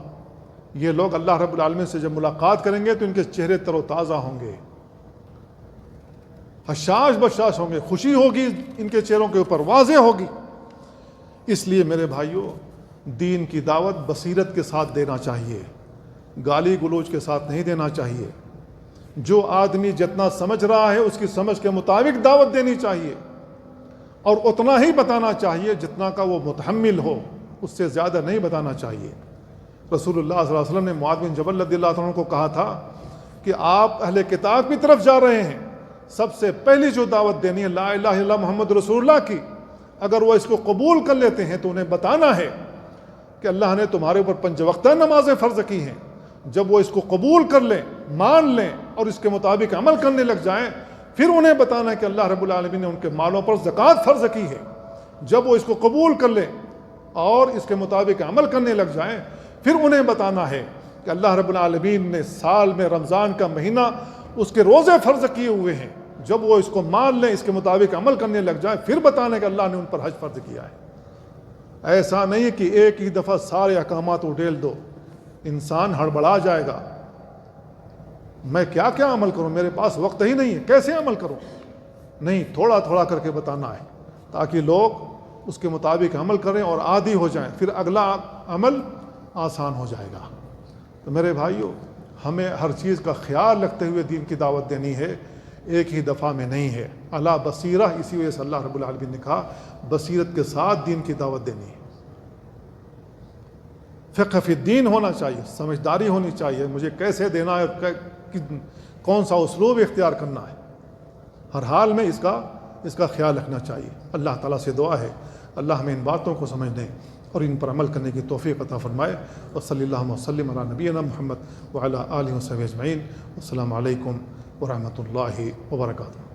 یہ لوگ اللہ رب العالمین سے جب ملاقات کریں گے تو ان کے چہرے تر و تازہ ہوں گے، حشاش بشاش ہوں گے، خوشی ہوگی ان کے چہروں کے اوپر، واضح ہوگی۔ اس لیے میرے بھائیوں، دین کی دعوت بصیرت کے ساتھ دینا چاہیے، گالی گلوچ کے ساتھ نہیں دینا چاہیے۔ جو آدمی جتنا سمجھ رہا ہے اس کی سمجھ کے مطابق دعوت دینی چاہیے، اور اتنا ہی بتانا چاہیے جتنا کا وہ متحمل ہو، اس سے زیادہ نہیں بتانا چاہیے۔ رسول اللہ صلی اللہ علیہ وسلم نے معاذ بن جبل رضی اللہ عنہ کو کہا تھا کہ آپ اہل کتاب کی طرف جا رہے ہیں، سب سے پہلی جو دعوت دینی ہے لا الہ الا اللہ محمد رسول اللہ کی، اگر وہ اس کو قبول کر لیتے ہیں تو انہیں بتانا ہے کہ اللہ نے تمہارے اوپر 5 وقتہ نمازیں فرض کی ہیں۔ جب وہ اس کو قبول کر لیں، مان لیں اور اس کے مطابق عمل کرنے لگ جائیں، پھر انہیں بتانا ہے کہ اللہ رب العالمین نے ان کے مالوں پر زکوٰۃ فرض کی ہے۔ جب وہ اس کو قبول کر لیں اور اس کے مطابق عمل کرنے لگ جائیں، پھر انہیں بتانا ہے کہ اللہ رب العالمین نے سال میں رمضان کا مہینہ اس کے روزے فرض کیے ہوئے ہیں۔ جب وہ اس کو مان لیں، اس کے مطابق عمل کرنے لگ جائیں، پھر بتانا ہے کہ اللہ نے ان پر حج فرض کیا ہے۔ ایسا نہیں کہ ایک ہی دفعہ سارے احکامات اڈیل دو، انسان ہڑبڑا جائے گا، میں کیا کیا عمل کروں، میرے پاس وقت ہی نہیں ہے، کیسے عمل کروں۔ نہیں، تھوڑا تھوڑا کر کے بتانا ہے تاکہ لوگ اس کے مطابق عمل کریں اور عادی ہو جائیں، پھر اگلا عمل آسان ہو جائے گا۔ تو میرے بھائیو، ہمیں ہر چیز کا خیال رکھتے ہوئے دین کی دعوت دینی ہے، ایک ہی دفعہ میں نہیں ہے۔ علی بصیرہ، اسی وجہ سے اللہ رب العالمین نے کہا بصیرت کے ساتھ دین کی دعوت دینی ہے۔ فقہ فی الدین ہونا چاہیے، سمجھداری ہونی چاہیے، مجھے کیسے دینا ہے اور کون سا اسلوب اختیار کرنا ہے، ہر حال میں اس کا خیال رکھنا چاہیے۔ اللہ تعالیٰ سے دعا ہے اللہ ہمیں ان باتوں کو سمجھنے اور ان پر عمل کرنے کی توفیق عطا فرمائے۔ وصلی اللہ وسلم علی نبینا محمد وعلی آلہ وصحبہ اجمعین۔ السلام علیکم ورحمۃ اللہ وبرکاتہ۔